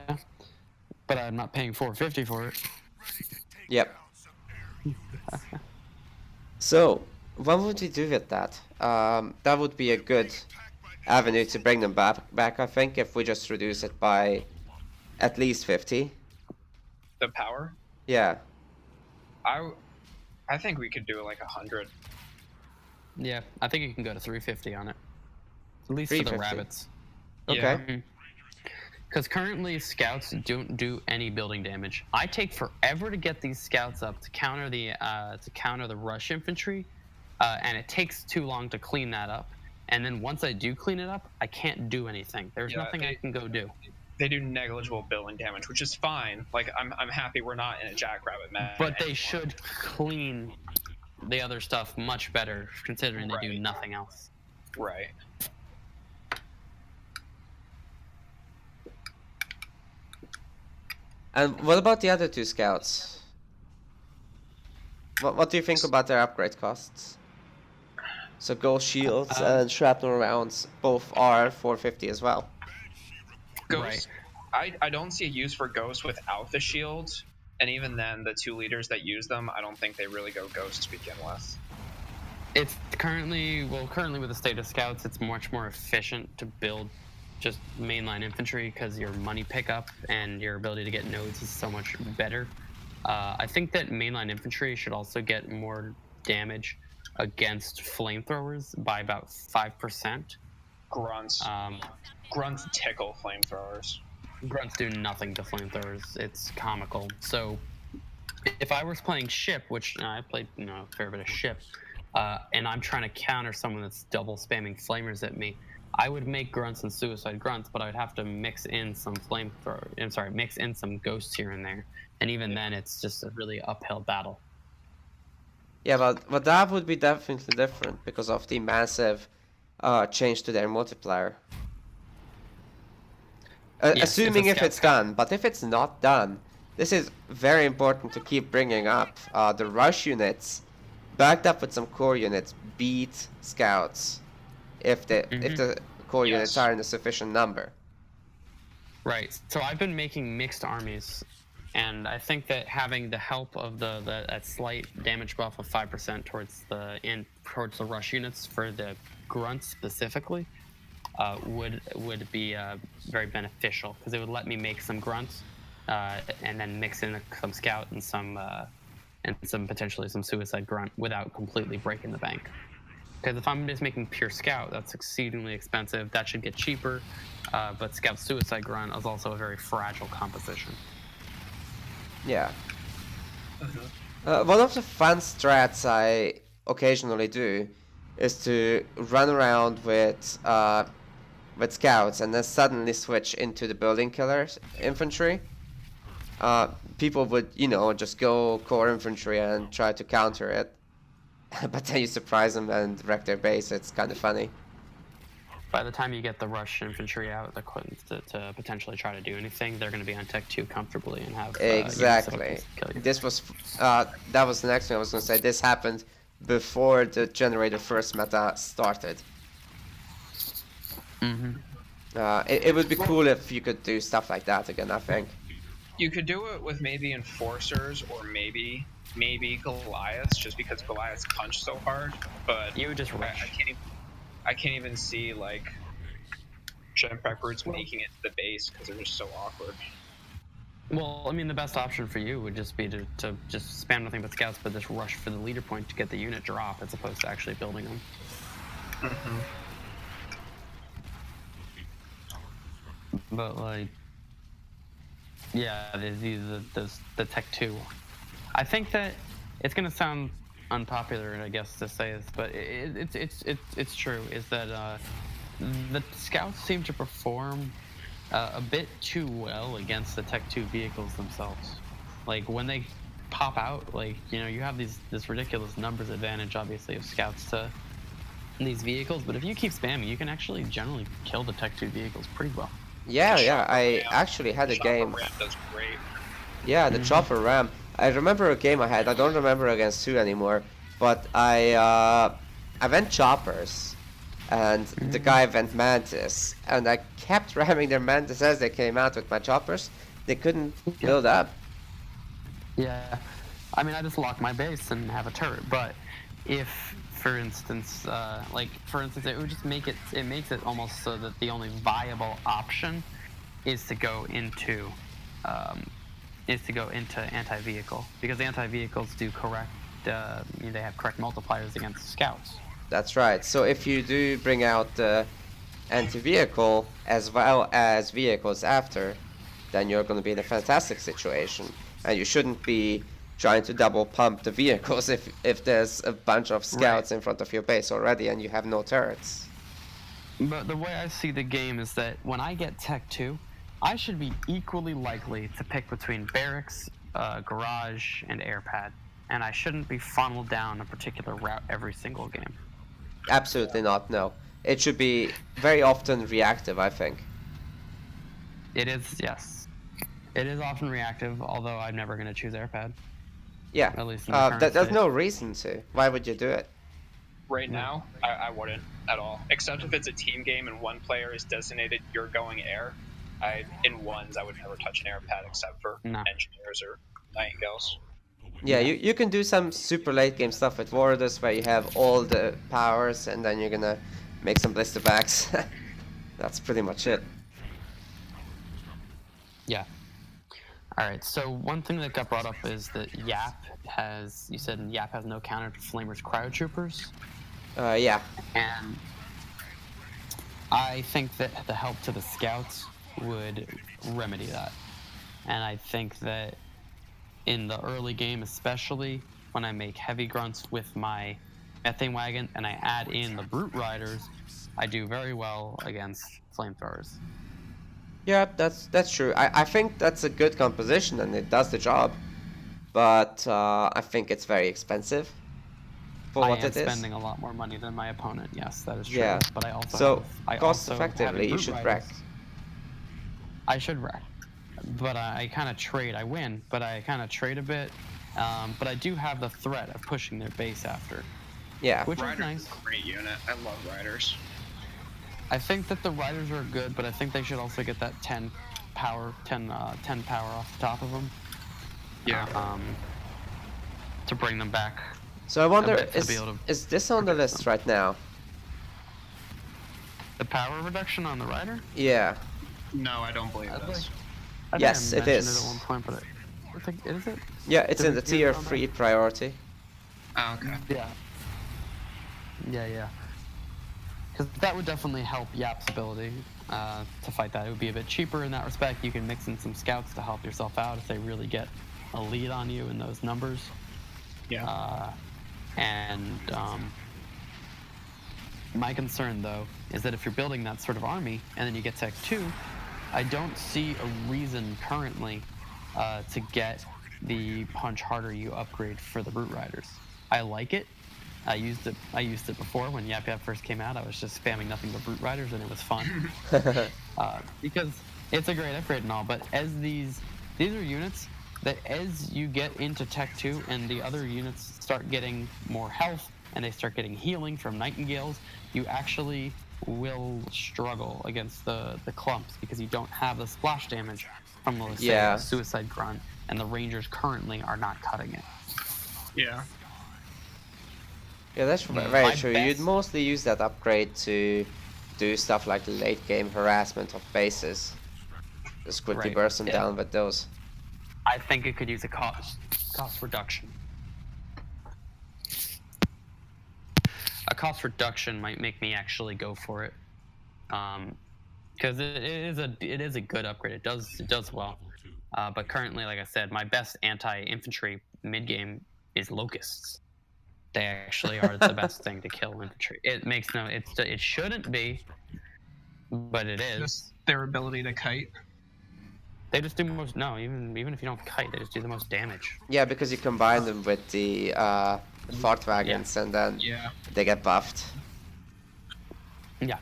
But I'm not paying 450 for it. Yep. So, what would we do with that? That would be a good avenue to bring them back, I think, if we just reduce it by at least 50. The power? Yeah. I think we could do like 100. Yeah, I think you can go to 350 on it. At least for the 350. rabbits. Okay. Yeah. Because currently scouts don't do any building damage. I take forever to get these scouts up to counter the rush infantry, and it takes too long to clean that up. And then once I do clean it up, I can't do anything. There's nothing I can go do. They do negligible building damage, which is fine. Like I'm happy we're not in a Jackrabbit match. But they should clean the other stuff much better, considering they do nothing else. Right. And what about the other 2 scouts? What do you think about their upgrade costs? So ghost shields and shrapnel rounds both are 450 as well. Ghost. I don't see a use for Ghost without the shield, and even then, the 2 leaders that use them, I don't think they really go Ghost to begin with. It's currently with the state of scouts, it's much more efficient to build just mainline infantry because your money pickup and your ability to get nodes is so much better. I think that mainline infantry should also get more damage against flamethrowers by about 5%. Grunts. Grunts tickle flamethrowers. Grunts do nothing to flamethrowers. It's comical. So if I was playing ship, which I played a fair bit of ship, and I'm trying to counter someone that's double spamming flamers at me, I would make grunts and suicide grunts, but I would have to mix in some mix in some ghosts here and there. And even then, it's just a really uphill battle. Yeah, but that would be definitely different because of the massive change to their multiplier. Yes, Assuming if scout it's done, but if it's not done, this is very important to keep bringing up. The rush units, backed up with some core units, beat scouts if the core units are in a sufficient number. Right. So I've been making mixed armies, and I think that having the help of that slight damage buff of 5% towards the rush units for the grunts specifically would be very beneficial, because it would let me make some grunts and then mix in some scout and some potentially some suicide grunt without completely breaking the bank. Because if I'm just making pure scout, that's exceedingly expensive. That should get cheaper. But scout suicide grunt is also a very fragile composition. Yeah. One of the fun strats I occasionally do is to run around with scouts and then suddenly switch into the building killers infantry. People would, just go core infantry and try to counter it. But then you surprise them and wreck their base. It's kind of funny. By the time you get the rush infantry out to potentially try to do anything, they're going to be on Tech 2 comfortably and have exactly. This was that was the next thing I was going to say. This happened before the generator first meta started. It would be cool if you could do stuff like that again, I think. You could do it with maybe enforcers or maybe Goliaths, just because Goliaths punch so hard. But you would just rush. I can't even see like Gempack Roots making it to the base because they're just so awkward. Well, I mean, the best option for you would just be to just spam nothing but scouts, but just rush for the leader point to get the unit drop, as opposed to actually building them. But like, yeah, the Tech 2. I think that it's gonna sound unpopular, I guess, to say this, but it's true. Is that the scouts seem to perform a bit too well against the Tech 2 vehicles themselves. Like when they pop out, like you have this ridiculous numbers advantage, obviously, of scouts to these vehicles. But if you keep spamming, you can actually generally kill the Tech 2 vehicles pretty well. Yeah. I actually had a game. Chopper Ram does great. Yeah, the Chopper Ram. I remember a game I had. I don't remember against who anymore, but I went choppers, and the guy went mantis, and I kept ramming their mantis as they came out with my choppers. They couldn't build up. Yeah, I mean, I just lock my base and have a turret. But if, for instance, it would just make it. It makes it almost so that the only viable option is to go into anti-vehicle, because anti-vehicles do correct. They have correct multipliers against scouts. That's right. So if you do bring out the anti-vehicle as well as vehicles after, then you're going to be in a fantastic situation. And you shouldn't be trying to double pump the vehicles if there's a bunch of scouts in front of your base already and you have no turrets. But the way I see the game is that when I get Tech 2, I should be equally likely to pick between barracks, garage, and airpad. And I shouldn't be funneled down a particular route every single game. Absolutely not, no. It should be very often reactive, I think. It is, yes. It is often reactive, although I'm never going to choose airpad. Yeah, at least in the current there's state. no reason to. Why would you do it? Right now, I wouldn't at all. Except if it's a team game and one player is designated you're going air. In ones, I would never touch an airpad except for engineers or nightingales. Yeah, you can do some super late game stuff with Wardus where you have all the powers and then you're gonna make some blister backs. That's pretty much it. Yeah. All right. So one thing that got brought up is that Yap has. You said Yap has no counter to Flamer's cryotroopers. Yeah. And I think that the help to the scouts would remedy that. And I think that in the early game, especially when I make heavy grunts with my methane wagon and I add in the brute riders, I do very well against flamethrowers. Yeah, that's true. I think that's a good composition and it does the job. But I think it's very expensive for what it is. I am spending a lot more money than my opponent. Yes, that is true. Yeah. But I also so have, cost effectively, you should wreck. I should wreck, but I kind of trade. I win, but I kind of trade a bit. But I do have the threat of pushing their base after. Yeah. Which Riders is nice. is a great unit. I love Riders. I think that the riders are good, but I think they should also get that 10 power off the top of them. Yeah. To bring them back. So I wonder, bit to be able to is this on the list right now? The power reduction on the rider? Yeah. No, I don't believe this. Yes, it is. It at one point, but I think is it? Yeah, it's Did in we the get it tier on 3 priority. Oh, okay. Yeah. Yeah. Because that would definitely help Yap's ability to fight that. It would be a bit cheaper in that respect. You can mix in some scouts to help yourself out if they really get a lead on you in those numbers. Yeah. My concern, though, is that if you're building that sort of army and then you get Tech 2, I don't see a reason currently to get the Punch Harder You upgrade for the Brute Riders. I like it. I used it before when Yap Yap first came out. I was just spamming nothing but Brute Riders and it was fun. Because it's a great upgrade and all, but as these are units that as you get into Tech 2 and the other units start getting more health and they start getting healing from Nightingales, you actually will struggle against the clumps because you don't have the splash damage from the Suicide Grunt, and the Rangers currently are not cutting it. Yeah. Yeah, that's very true. You'd mostly use that upgrade to do stuff like late game harassment of bases. Just quickly burst them down with those. I think it could use a cost reduction. A cost reduction might make me actually go for it, because it is a good upgrade. It does well, but currently, like I said, my best anti-infantry mid game is locusts. They actually are the best thing to kill infantry. It makes it shouldn't be, but it is. Just their ability to kite. They just do most. No, even if you don't kite, they just do the most damage. Yeah, because you combine them with the fart wagons and then they get buffed. Yeah,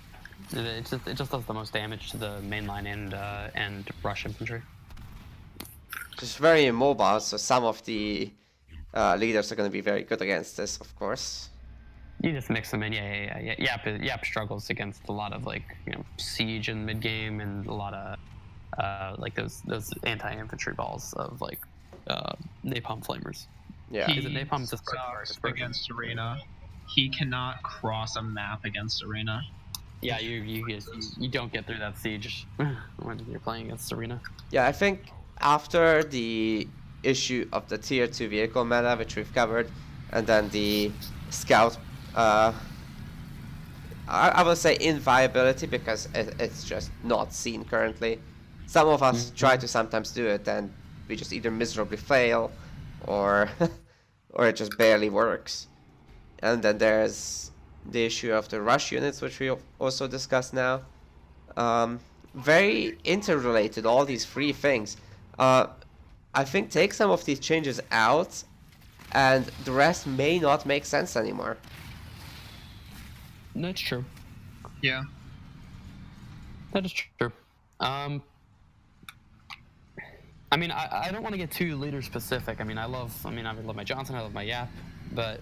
it just does the most damage to the mainline and rush infantry. Just very immobile, so some of the leaders are going to be very good against this, of course. You just mix them in, yeah. Yap struggles against a lot of siege in mid game and a lot of like those anti-infantry balls of napalm flamers. Yeah. He sucks against Arena. He cannot cross a map against Arena. Yeah, you don't get through that siege when you're playing against Arena. Yeah, I think after the issue of the tier 2 vehicle meta, which we've covered, and then the scout, I will say inviability because it's just not seen currently. Some of us try to sometimes do it and we just either miserably fail or or it just barely works. And then there's the issue of the rush units, which we also discussed now. Very interrelated, all these three things. I think take some of these changes out and the rest may not make sense anymore. That's true. Yeah. That is true. I mean, I don't want to get too leader specific. I love my Johnson, I love my Yap, but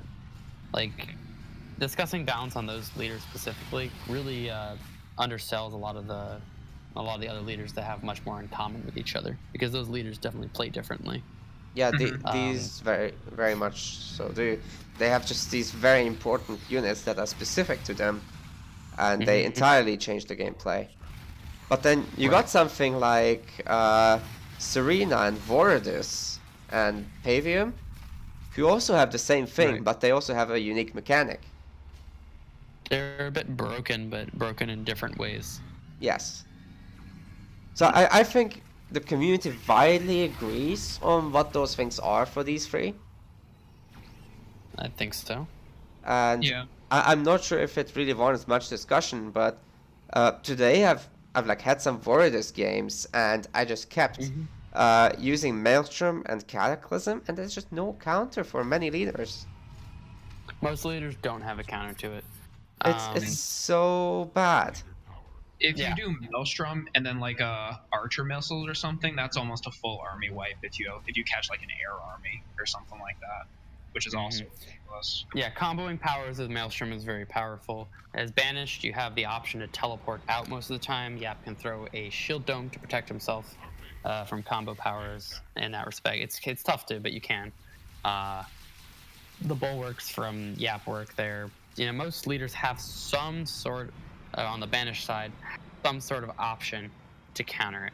discussing balance on those leaders specifically really undersells a lot of the other leaders that have much more in common with each other, because those leaders definitely play differently. Yeah, these very, very much so do. They have just these very important units that are specific to them, and they entirely change the gameplay. But then you got something like Serena and Voridus and Pavium, who also have the same thing, Right. but they also have a unique mechanic. They're a bit broken, but broken in different ways. Yes. So I think the community widely agrees on what those things are for these three. I think so. And Yeah. I'm not sure if it really warrants much discussion, but today I've like had some Voridus games, and I just kept using Maelstrom and Cataclysm, and there's just no counter for many leaders. Most leaders don't have a counter to it. It's so bad. If Yeah. you do Maelstrom and then like archer missiles or something, that's almost a full army wipe if you catch like an air army or something like that, which is also ridiculous. Yeah, comboing powers with Maelstrom is very powerful. As banished, you have the option to teleport out most of the time. Yap can throw a shield dome to protect himself from combo powers in that respect. It's tough to, but you can. The bulwarks from Yap work there. You know, most leaders have some sort, on the banished side, some sort of option to counter it.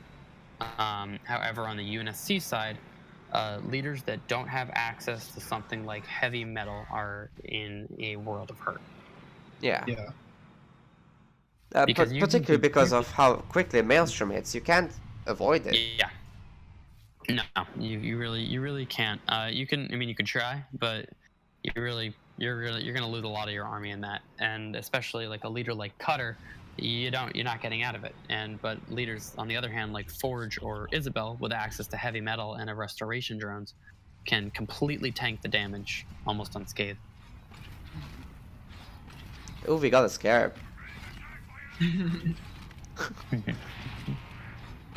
However, on the UNSC side, leaders that don't have access to something like heavy metal are in a world of hurt. Yeah. Yeah. Because you Particularly can- because of how quickly Maelstrom hits, you can't avoid it. Yeah. No, you really can't. You can. I mean, you could try, but you're gonna lose a lot of your army in that, and especially like a leader like Cutter, you're not getting out of it. But leaders on the other hand, like Forge or Isabel, with access to heavy metal and a restoration drones, can completely tank the damage almost unscathed. Oh, we got a Scarab.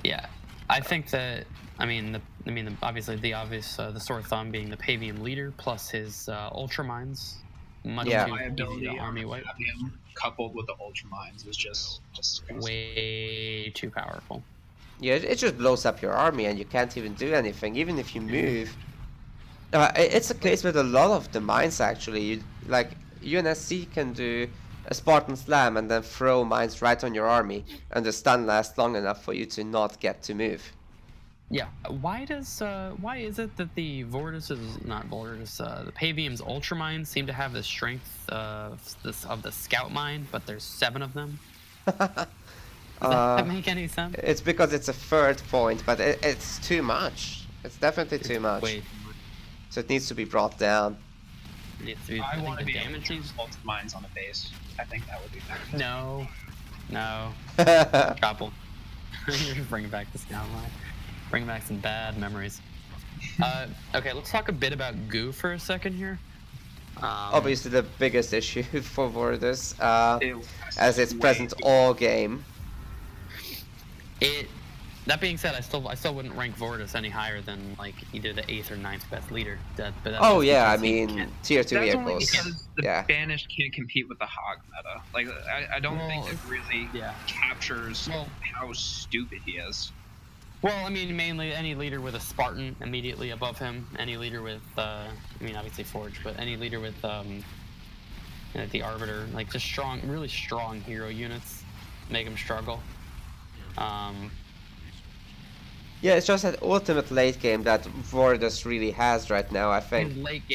Yeah, I think that. Obviously the sore thumb being the Pavium leader plus his Ultra Mines. Much Yeah. too My easy ability to army wipe. coupled with the ultramines is just Way too powerful. Yeah, it just blows up your army, and you can't even do anything, even if you move. It's a case with a lot of the mines, actually. Like, UNSC can do a Spartan Slam and then throw mines right on your army, and the stun lasts long enough for you to not get to move. Yeah. Why is it that the the Pavium's Ultramines seem to have the strength of the Scout Mine, but there's 7 of them? Does that make any sense? It's because it's a third point, but it's too much. It's definitely too much. Wait, So it needs to be brought down. it needs to be. I think want to the be damage needs. ultramines on the base. I think that would be better. No. Couple. You're just bringing back the Scout Line. Bring back some bad memories. Okay, let's talk a bit about goo for a second here. Obviously, the biggest issue for Voridus, Ew. as it's present all game. That being said, I still wouldn't rank Voridus any higher than like either the 8th or 9th best leader. But that's Oh just yeah, I because he mean can't- tier 2 That's only vehicles. because the Yeah. banished can't compete with the hog meta. Like I don't think it really Yeah. captures Well- how stupid he is. Well, I mean, mainly any leader with a Spartan immediately above him. Any leader with, obviously Forge, but any leader with the Arbiter, like just really strong hero units, make him struggle. Yeah, it's just that ultimate late game that Voridus really has right now, I His think. late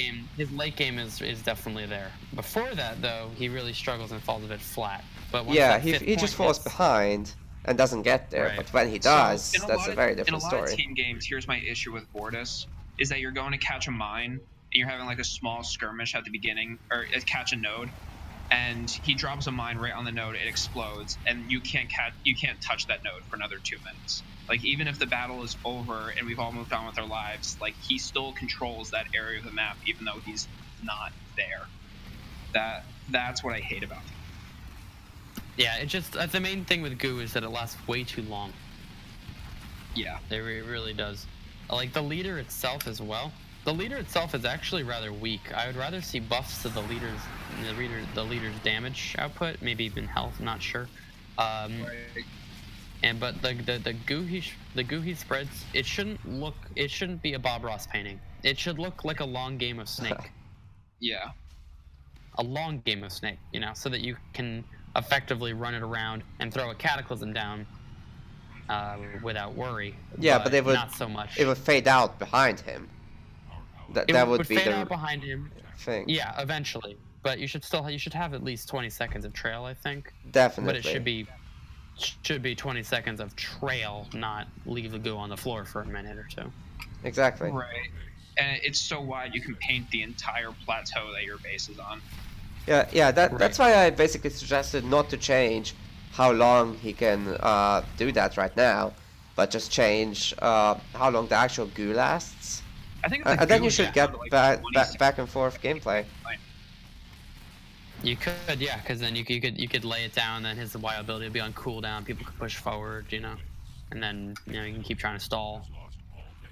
game is definitely there. Before that, though, he really struggles and falls a bit flat. But once Yeah, that he 5th just point falls hits- behind and doesn't get there. Right. But when he So, does, in that's a very different In a lot of story. team games, here's my issue with Vortis, is that you're going to catch a mine, and you're having like a small skirmish at the beginning, or catch a node, and he drops a mine right on the node, it explodes, and you can't touch that node for another 2 minutes. Like, even if the battle is over and we've all moved on with our lives, like, he still controls that area of the map, even though he's not there. That's what I hate about him. Yeah, the main thing with goo is that it lasts way too long. Yeah. It really does. Like the leader itself as well. The leader itself is actually rather weak. I would rather see buffs to the leader's damage output, maybe even health. I'm not sure. But the goo he spreads, it shouldn't be a Bob Ross painting. It should look like a long game of Snake. Yeah. A long game of Snake, so that you can effectively run it around and throw a Cataclysm down without worry. Yeah, but it would not so much. It would fade out behind him. That would be fade the out behind him. thing. Yeah, eventually. But you should have at least 20 seconds of trail, I think. Definitely. But it should be 20 seconds of trail, not leave the goo on the floor for a minute or two. Exactly. Right. And it's so wide you can paint the entire plateau that your base is on. Yeah. That's why I basically suggested not to change how long he can do that right now, but just change how long the actual goo lasts. I think And then you should get back and forth gameplay. You could, yeah, because then you could lay it down, then his Y ability would be on cooldown. People could push forward, and then you can keep trying to stall,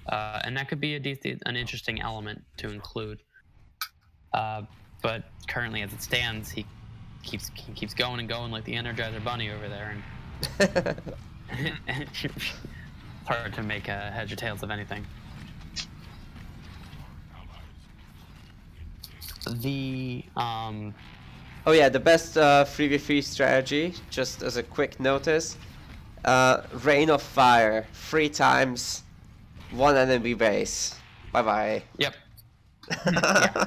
and that could be an interesting element to include. But currently, as it stands, he keeps going and going like the Energizer Bunny over there, and it's hard to make heads or tails of anything. Oh yeah, the best 3v3 strategy, just as a quick notice, Rain of Fire, 3 times, 1 enemy base. Bye bye. Yep. Yeah.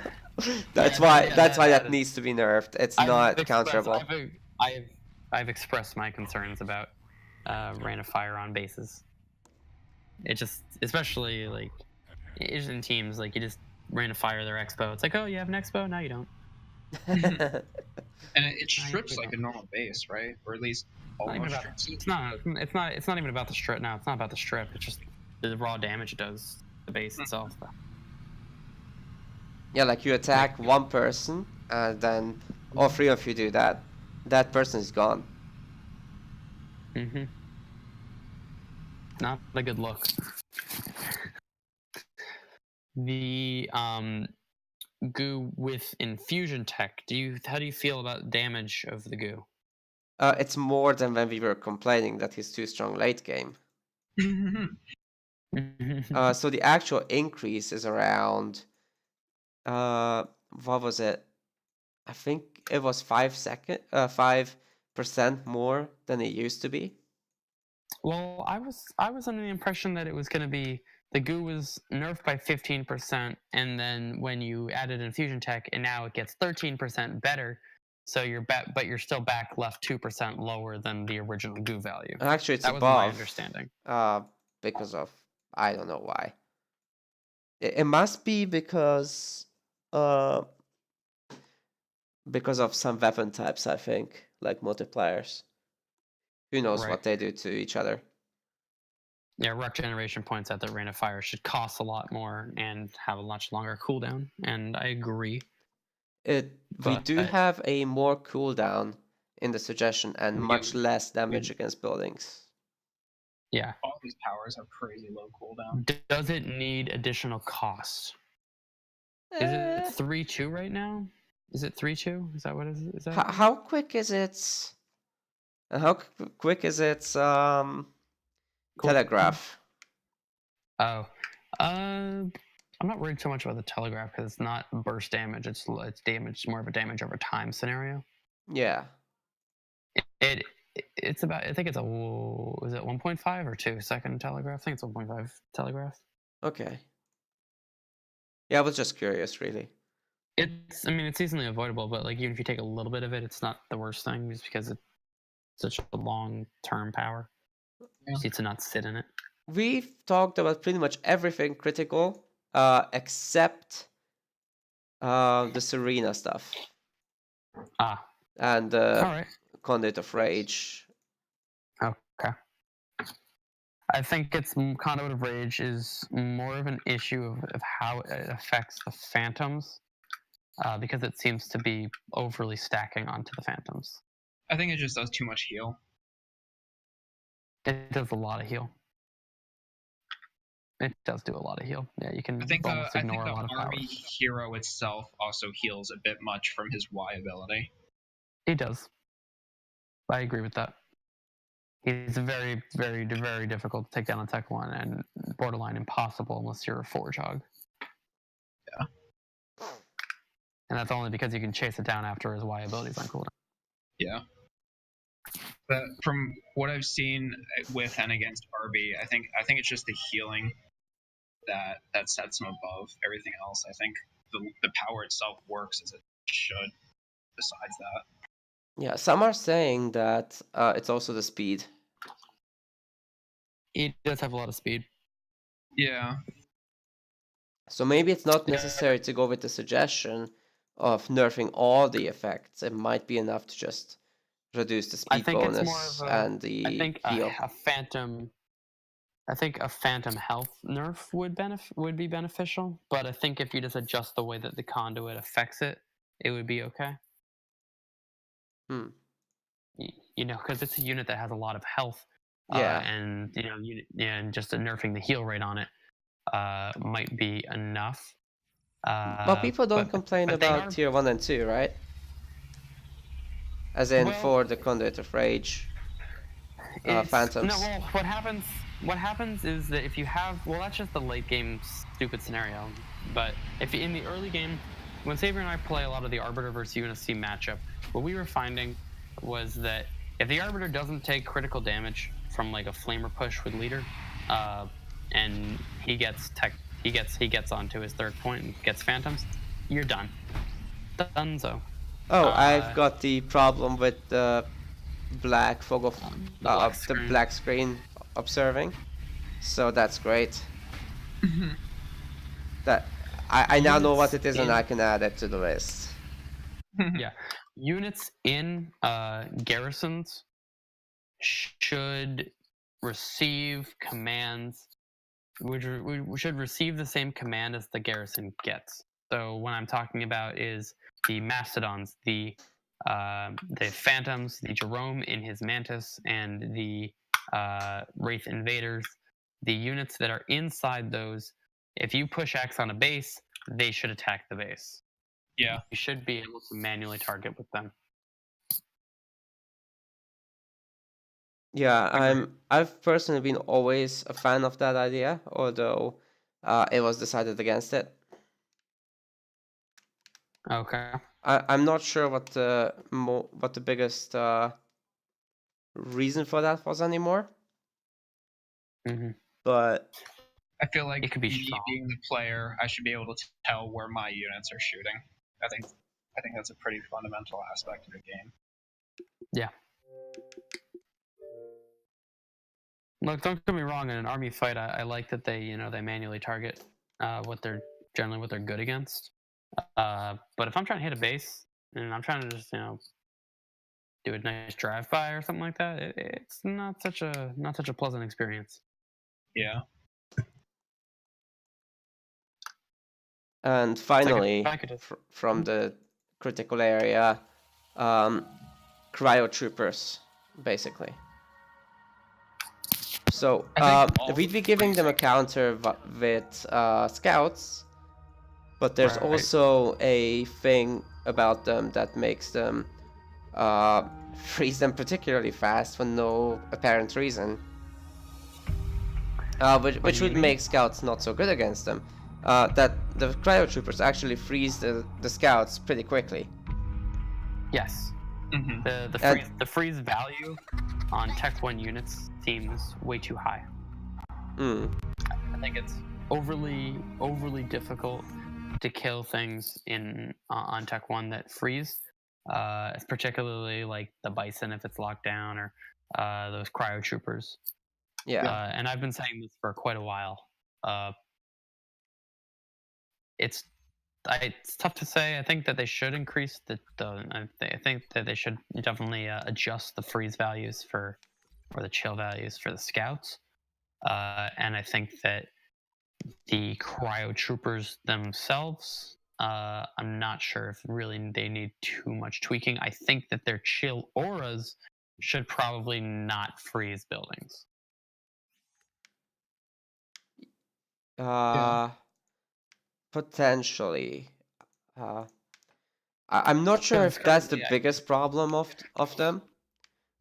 That's why that needs to be nerfed. It's not counterable. I've expressed my concerns about Rain of Fire on bases. It just, especially like Asian teams, like you just Rain of Fire their expo. It's like, oh, you have an expo? No, you don't. And it strips like a normal base, right? Or at least almost strips. It's not even about the strip now. It's not about the strip. It's just the raw damage it does to the base itself. Yeah, like you attack one person, and then all 3 of you do that. That person is gone. Not a good look. The goo with infusion tech. How do you feel about damage of the goo? It's more than when we were complaining that he's too strong late game. So the actual increase is around, what was it? I think it was 5% more than it used to be. Well, I was under the impression that it was going to be the goo was nerfed by 15%, and then when you added infusion tech, and now it gets 13% better. So but you're still back left 2% lower than the original goo value. Actually, it's above. That was my understanding. Because of, I don't know why. It must be because of some weapon types, I think, like multipliers. Who knows what they do to each other. Yeah, Rock Generation points out that Rain of Fire should cost a lot more and have a much longer cooldown, and I agree. We do have a more cooldown in the suggestion and much less damage against buildings. Yeah. All these powers have crazy low cooldown. Does it need additional cost? Is it 3-2 right now? Is it 3-2? Is that what it is? Is that how quick is it? How quick is its telegraph? Oh, I'm not worried so much about the telegraph because it's not burst damage. It's damage, more of a damage over time scenario. Yeah. It's about, I think it's is it 1.5 or 2 second telegraph? I think it's 1.5 telegraph. Okay. Yeah, I was just curious, really. I mean, it's easily avoidable, but like even if you take a little bit of it, it's not the worst thing just because it's such a long-term power. You just need to not sit in it. We've talked about pretty much everything critical, except the Serena stuff. And Conduit of Rage. Okay. I think it's Conduit of Rage is more of an issue of how it affects the Phantoms, because it seems to be overly stacking onto the Phantoms. I think it just does too much heal. It does a lot of heal. It does do a lot of heal. Yeah, you can almost ignore a lot of powers. I think the army hero itself also heals a bit much from his Y ability. He does. I agree with that. He's very, very, very difficult to take down on Tech 1 and borderline impossible unless you're a Forge Hog. Yeah. And that's only because you can chase it down after his Y abilities on cooldown. Yeah. But from what I've seen with and against RB, I think it's just the healing that sets him above everything else. I think the power itself works as it should. Besides that, Yeah, some are saying that it's also the speed. It does have a lot of speed. yeah. So maybe it's not necessary to go with the suggestion of nerfing all the effects. It might be enough to just reduce the speed bonus it's more of a, and the I think heal. a phantom. I think a phantom health nerf would be beneficial, but I think if you just adjust the way that the conduit affects it, it would be okay. Hmm. You know, because it's a unit that has a lot of health. Yeah. And you know, and just nerfing the heal rate on it might be enough. But people don't complain about tier 1 and 2, right? As in for the Conduit of Rage, Phantoms. No, well, what happens is that if you have, well, that's just the late game stupid scenario. But if in the early game, when Saber and I play a lot of the Arbiter versus UNSC matchup, what we were finding was that if the Arbiter doesn't take critical damage from like a flamer push with leader, and he gets onto his third point and gets phantoms, you're done. Donezo. Oh, I've got the problem with the black fog of the black screen observing, so that's great. That I now know what it is and I can add it to the list. Yeah, units in garrisons should receive commands. We should receive the same command as the garrison gets. So what I'm talking about is the Mastodons, the Phantoms, the Jerome in his Mantis, and the Wraith Invaders. The units that are inside those, if you push X on a base, they should attack the base. Yeah. You should be able to manually target with them. Yeah, I've personally been always a fan of that idea, although it was decided against it. Okay. I'm not sure what the biggest reason for that was anymore. Mm-hmm. But I feel like it could be me being the player, I should be able to tell where my units are shooting. I think that's a pretty fundamental aspect of the game. Yeah. Look, don't get me wrong. In an army fight, I like that they manually target what they're good against. But if I'm trying to hit a base and I'm trying to just do a nice drive-by or something like that, it's not such a pleasant experience. Yeah. And finally, from the critical area, cryo troopers, basically. So we'd be giving them a counter with scouts, but there's also a thing about them that makes them freeze them particularly fast for no apparent reason, which would make scouts not so good against them. That the cryo troopers actually freeze the scouts pretty quickly. Yes. Mm-hmm. The freeze value on Tech 1 units seems way too high. I think it's overly difficult to kill things on Tech 1 that freeze. Particularly like the Bison if it's locked down, or those cryo troopers. Yeah. And I've been saying this for quite a while. It's tough to say. I think that they should increase I think that they should definitely adjust the freeze values or the chill values for the scouts. And I think that the cryo troopers themselves, I'm not sure if really they need too much tweaking. I think that their chill auras should probably not freeze buildings. Potentially. I'm not sure if that's the biggest problem of them.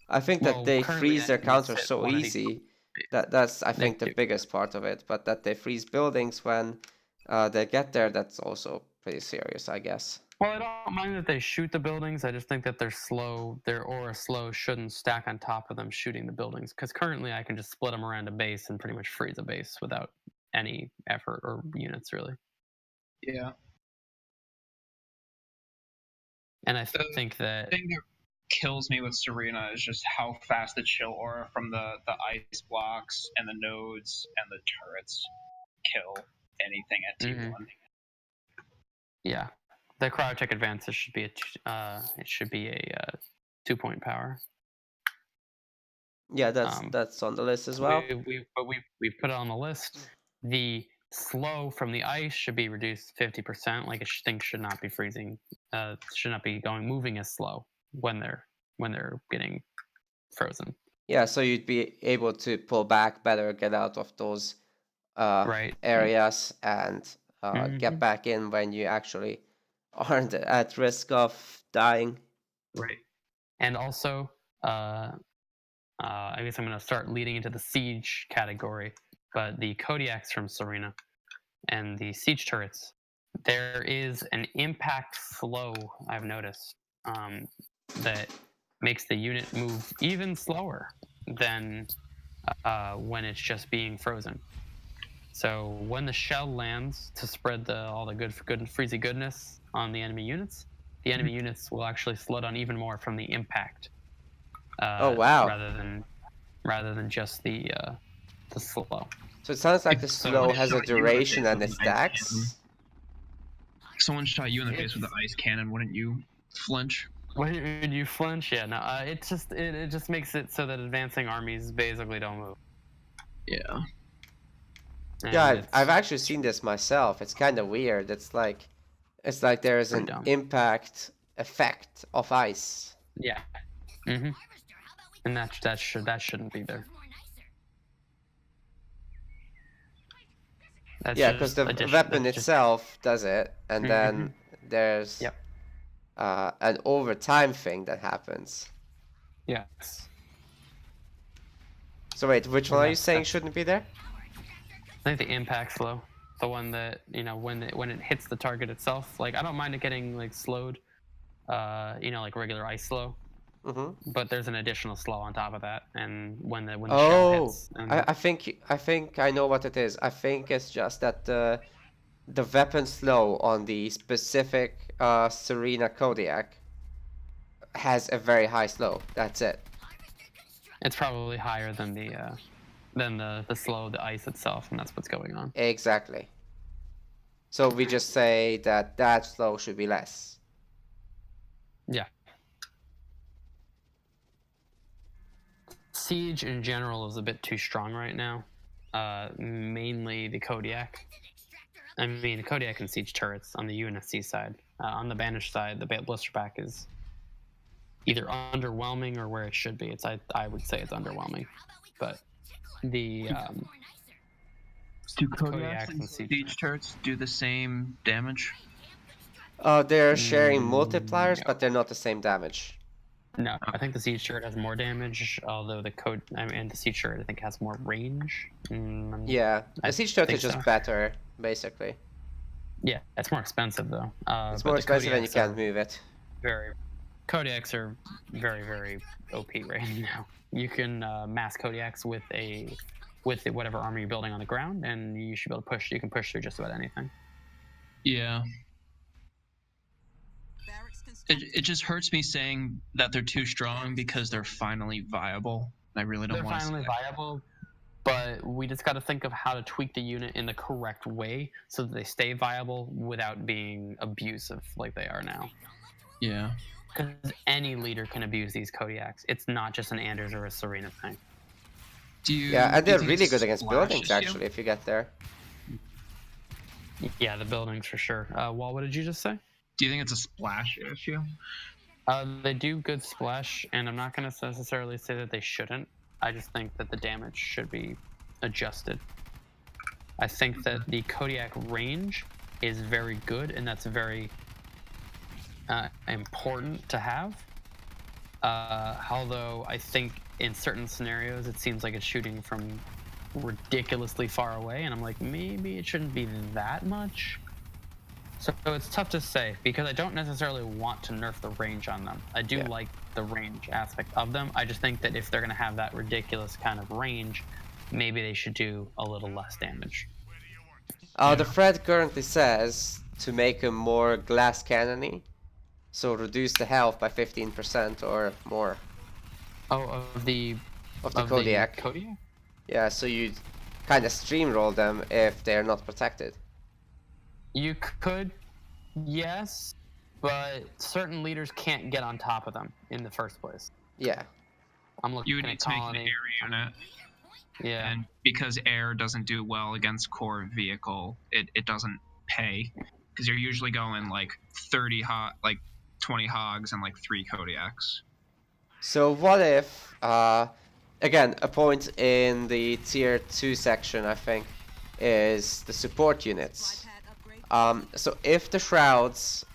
I think that they freeze their counters so easy. That's I think the biggest part of it. But that they freeze buildings when they get there, that's also pretty serious, I guess. Well, I don't mind that they shoot the buildings. I just think that their aura slow shouldn't stack on top of them shooting the buildings. Because currently I can just split them around a base and pretty much freeze a base without any effort or units, really. Yeah. And I think that... The thing that kills me with Serena is just how fast the chill aura from the ice blocks and the nodes and the turrets kill anything at T1. Yeah. The cryotech advances should be a 2-point power. Yeah, that's on the list as well. We put it on the list. The slow from the ice should be reduced 50%. Like things should not be freezing. Should not be moving as slow when they're getting frozen. Yeah, so you'd be able to pull back better, get out of those areas, and get back in when you actually aren't at risk of dying. Right. And also, I guess I'm going to start leading into the siege category, but the Kodiaks from Serena and the siege turrets, there is an impact slow, I've noticed, that makes the unit move even slower than when it's just being frozen. So when the shell lands to spread all the good freezy goodness on the enemy units, the enemy units will actually slow down even more from the impact. Oh wow! Rather than just the slow. So it sounds like the slow has a duration and it stacks. If someone shot you in the face with an ice cannon, wouldn't you flinch? When you flinch, yeah. No, it just makes it so that advancing armies basically don't move. Yeah. And yeah, I've actually seen this myself. It's kind of weird. It's like there is an impact effect of ice. Yeah. Mm-hmm. And that shouldn't be there. Yeah, because the weapon itself does it, and then there's an overtime thing that happens. Yes. So wait, which one are you saying shouldn't be there? I think the impact slow, the one that when it hits the target itself. Like I don't mind it getting like slowed, like regular ice slow. Mm-hmm. But there's an additional slow on top of that, and when the shell hits. I think I know what it is. I think it's just that the weapon slow on the specific Serena Kodiak has a very high slow. That's it. It's probably higher than the slow, the ice itself, and that's what's going on. Exactly. So we just say that slow should be less. Yeah. Siege in general is a bit too strong right now. Mainly the Kodiak. I mean, the Kodiak and siege turrets on the UNSC side. On the Banished side, the Blisterback is either underwhelming or where it should be. I would say it's underwhelming. But the do Kodiaks and siege turrets do the same damage? They're sharing multipliers, but they're not the same damage. No, I think the siege turret has more damage, although the siege turret I think has more range. Yeah, the siege turret is just better, basically. Yeah, it's more expensive though. It's more expensive and you can't move it. Kodiaks are very, very OP right now. You can mass Kodiaks with whatever armor you're building on the ground, and you should be able to push. You can push through just about anything. Yeah. It just hurts me saying that they're too strong because they're finally viable. I really don't want to. They're finally viable, but we just got to think of how to tweak the unit in the correct way so that they stay viable without being abusive like they are now. Yeah. Because any leader can abuse these Kodiaks. It's not just an Anders or a Serena thing. And they're really good against buildings, actually, if you get there. Yeah, the buildings for sure. Wall, what did you just say? Do you think it's a splash issue? They do good splash, and I'm not going to necessarily say that they shouldn't. I just think that the damage should be adjusted. I think that the Kodiak range is very good, and that's very important to have. Although I think in certain scenarios it seems like it's shooting from ridiculously far away, and I'm like, maybe it shouldn't be that much. So it's tough to say because I don't necessarily want to nerf the range on them. I do like the range aspect of them. I just think that if they're going to have that ridiculous kind of range, maybe they should do a little less damage. The thread currently says to make him more glass cannony, so reduce the health by 15% or more. Oh, of the Kodiak. Kodiak? Yeah, so you kind of streamroll them if they're not protected. You could, yes, but certain leaders can't get on top of them in the first place. Yeah. I'm looking You would at need to make an Colony. air unit. Yeah. And because air doesn't do well against core vehicle, it doesn't pay. Because you're usually going like 20 hogs and like 3 Kodiaks. So what if, again, a point in the tier 2 section, I think, is the support units. So if the shrouds,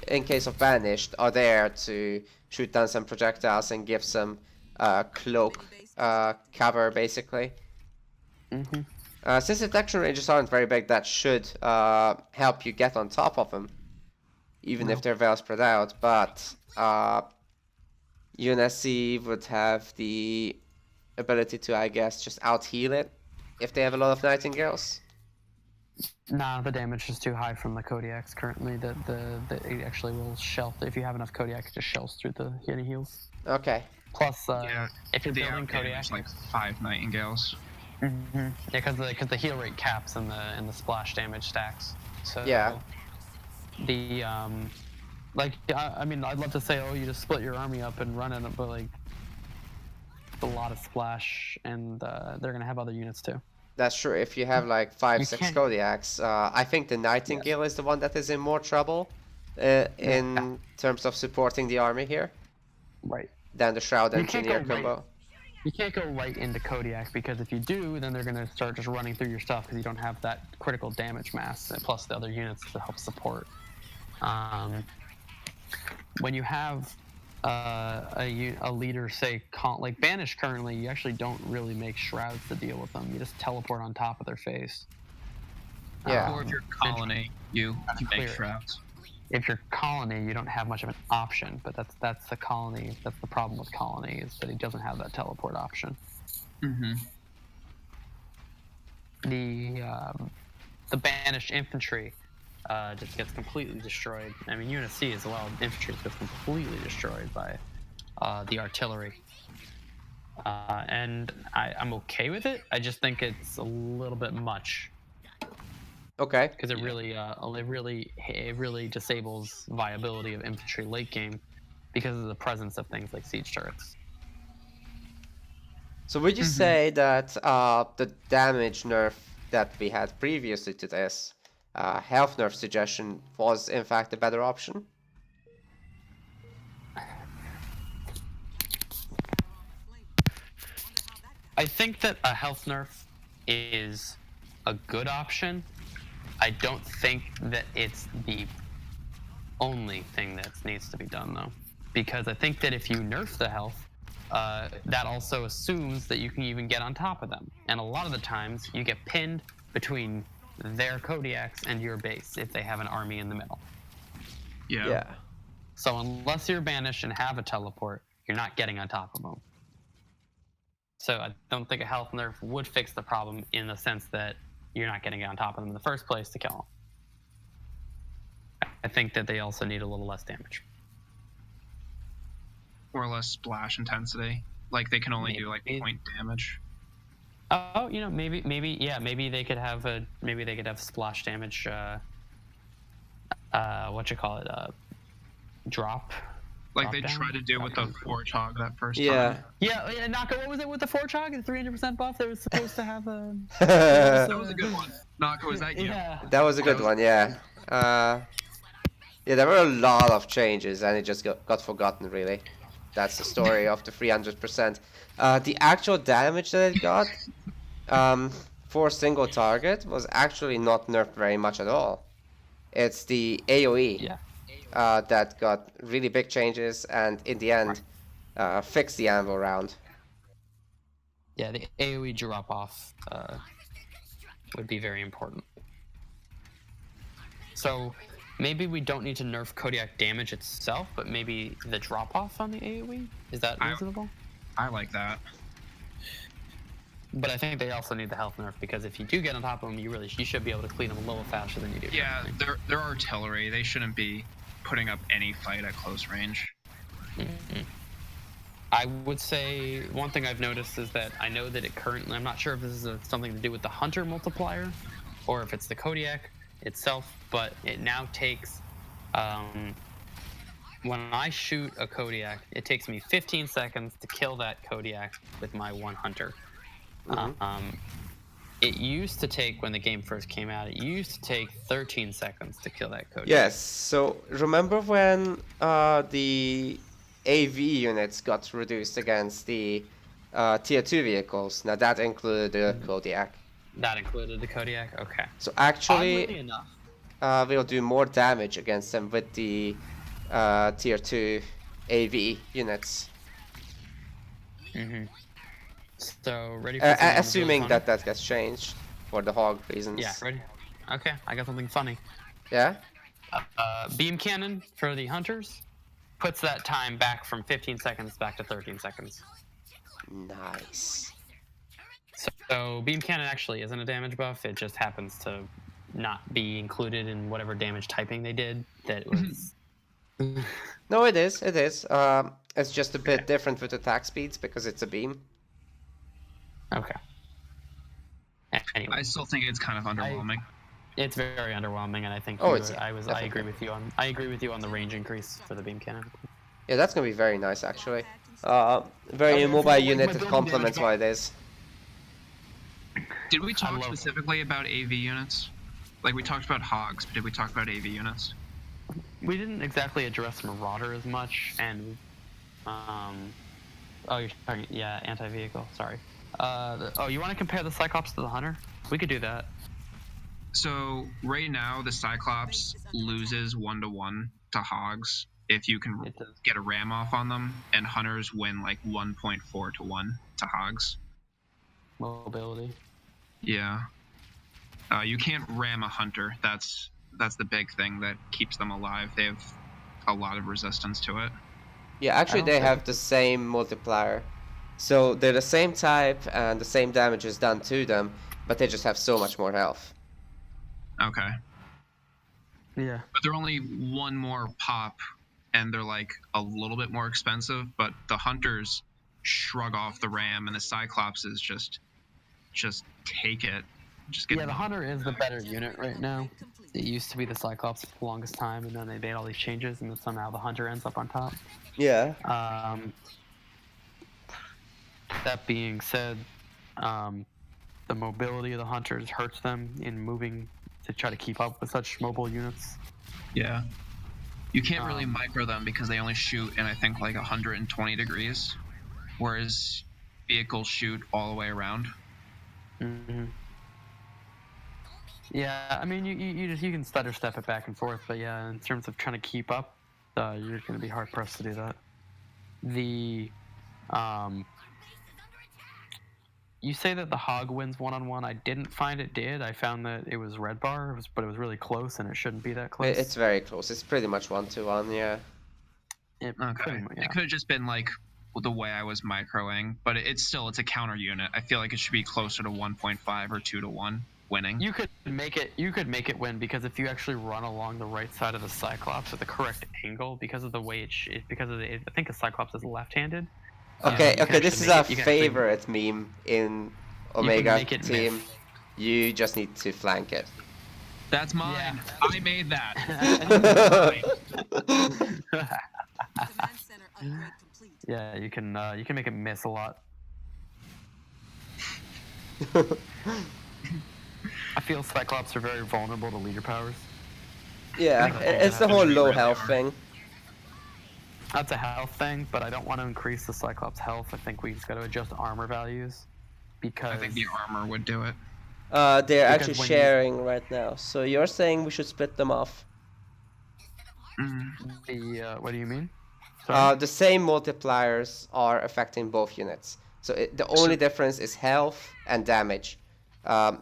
in case of banished, are there to shoot down some projectiles and give some cloak cover, basically. Since detection ranges aren't very big, that should help you get on top of them, even if they're well spread out. But UNSC would have the ability to, I guess, just out-heal it if they have a lot of Nightingales. Nah, the damage is too high from the Kodiaks currently. That it actually will shell. If you have enough Kodiak, it just shells through the Yeti heals. Okay. Plus, if you're They building are Kodiak, like 5 Nightingales. yeah, because the heal rate caps and the splash damage stacks. So Yeah. The like I mean, I'd love to say, oh, you just split your army up and run it, but like it's a lot of splash, and they're gonna have other units too. That's true. If you have like 5, You 6 can't- Kodiaks, I think the Nightingale is the one that is in more trouble in terms of supporting the army here Right. than the Shroud You can't Engineer go right- combo. You can't go right into Kodiak because if you do, then they're gonna start just running through your stuff because you don't have that critical damage mass and plus the other units to help support. When you have a leader, say, like Banish currently, you actually don't really make shrouds to deal with them. You just teleport on top of their face. Yeah. Or if you're colony, you clear make it. shrouds. If you're colony, you don't have much of an option, but that's the colony. That's the problem with colony is that he doesn't have that teleport option. Mm-hmm. The banished infantry just gets completely destroyed. I mean, Unit C as well. Infantry gets completely destroyed by the artillery, and I'm okay with it. I just think it's a little bit much. Okay. Because it really disables viability of infantry late game because of the presence of things like siege turrets. So would you say that the damage nerf that we had previously to this, health nerf suggestion, was in fact a better option? I think that a health nerf is a good option. I don't think that it's the only thing that needs to be done, though. Because I think that if you nerf the health, that also assumes that you can even get on top of them. And a lot of the times, you get pinned between their Kodiaks and your base if they have an army in the middle. Yeah. So unless you're banished and have a teleport, you're not getting on top of them. So I don't think a health nerf would fix the problem in the sense that you're not getting on top of them in the first place to kill them. I think that they also need a little less damage. Or less splash intensity. Like they can only do like point damage. Oh, maybe they could have splash damage. Drop. Like they down? tried to do with the Forge Hog that first Yeah. time. Yeah, Naka, what was it with the Forge Hog? The 300% buff that was supposed to have a... That was a good one. Naka, was that you? Yeah. That was a good one, yeah. Yeah, there were a lot of changes and it just got forgotten, really. That's the story of the 300%. The actual damage that it got for a single target was actually not nerfed very much at all. It's the AoE that got really big changes and in the end fixed the anvil round. Yeah, the AoE drop-off would be very important. So maybe we don't need to nerf Kodiak damage itself, but maybe the drop-off on the AoE? Is that reasonable? I like that. But I think they also need the health nerf, because if you do get on top of them, you should be able to clean them a little faster than you do. Yeah, they're artillery. They shouldn't be putting up any fight at close range. Mm-hmm. I would say one thing I've noticed is that I know that it currently, I'm not sure if this is something to do with the Hunter multiplier or if it's the Kodiak itself, but it now takes, when I shoot a Kodiak, it takes me 15 seconds to kill that Kodiak with my one Hunter. Mm-hmm. It used to take, when the game first came out, it used to take 13 seconds to kill that Kodiak. Yes, so remember when the AV units got reduced against the tier 2 vehicles? Now that included the Kodiak. That included the Kodiak? Okay. So actually, oddly enough, we'll do more damage against them with the tier 2 AV units. Mm-hmm. So, ready for assuming that gets changed for the hog reasons. Yeah, ready? Okay, I got something funny. Yeah? Beam cannon for the hunters puts that time back from 15 seconds back to 13 seconds. Nice. So beam cannon actually isn't a damage buff. It just happens to not be included in whatever damage typing they did. That was. No, it is. It is. It's just a bit different with attack speeds because it's a beam. Okay. Anyway, I still think it's kind of underwhelming. It's very underwhelming, and I think I agree with you on the range increase for the beam cannon. Yeah, that's gonna be very nice actually. Very immobile unit that complements what it is. Did we talk specifically about AV units? Like we talked about hogs, but did we talk about AV units? We didn't exactly address Marauder as much, and oh, you're talking, yeah, anti-vehicle. Sorry. You want to compare the Cyclops to the Hunter? We could do that. So right now the Cyclops loses 1-to-1 to hogs if you can get a ram off on them, and Hunters win like 1.4-to-1 to hogs. Mobility. Yeah. You can't ram a Hunter. That's the big thing that keeps them alive. They have a lot of resistance to it. Yeah, actually they have the same multiplier. So they're the same type and the same damage is done to them, but they just have so much more health. Okay. Yeah. But they're only one more pop, and they're like a little bit more expensive, but the Hunters shrug off the ram, and the Cyclopses just take it. Yeah, the Hunter is the better unit right now. It used to be the Cyclops for the longest time, and then they made all these changes, and then somehow the Hunter ends up on top. Yeah. That being said, the mobility of the Hunters hurts them in moving to try to keep up with such mobile units. Yeah. You can't really micro them because they only shoot in, I think, like 120 degrees, whereas vehicles shoot all the way around. Mm-hmm. Yeah, I mean, you can stutter step it back and forth, but yeah, in terms of trying to keep up, you're going to be hard pressed to do that. You say that the hog wins one-on-one. I didn't find it did. I found that it was red bar, but it was really close, and it shouldn't be that close. It's very close. It's pretty much 1-to-1, yeah. Okay. It could have just been like the way I was microing, but it's a counter unit. I feel like it should be closer to 1.5 or 2-to-1 winning. You could make it win because if you actually run along the right side of the Cyclops at the correct angle, because of the way I think a Cyclops is left-handed. Okay, this is our favorite meme in Omega team. You just need to flank it. That's mine. Yeah. I made that. Yeah, you can make it miss a lot. I feel Cyclops are very vulnerable to leader powers. Yeah, it's the whole low health thing. That's a health thing, but I don't want to increase the Cyclops health. I think we just got to adjust armor values because I think the armor would do it. They're actually sharing right now. So you're saying we should split them off? What do you mean? The same multipliers are affecting both units. So the only difference is health and damage.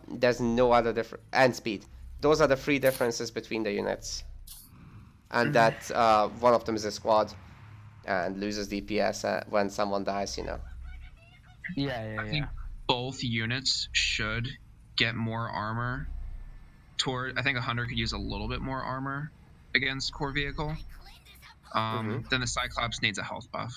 There's no other difference, and speed. Those are the three differences between the units. and that one of them is a squad and loses DPS when someone dies, you know. Yeah. I think both units should get more armor. I think a hunter could use a little bit more armor against core vehicle. Then the Cyclops needs a health buff.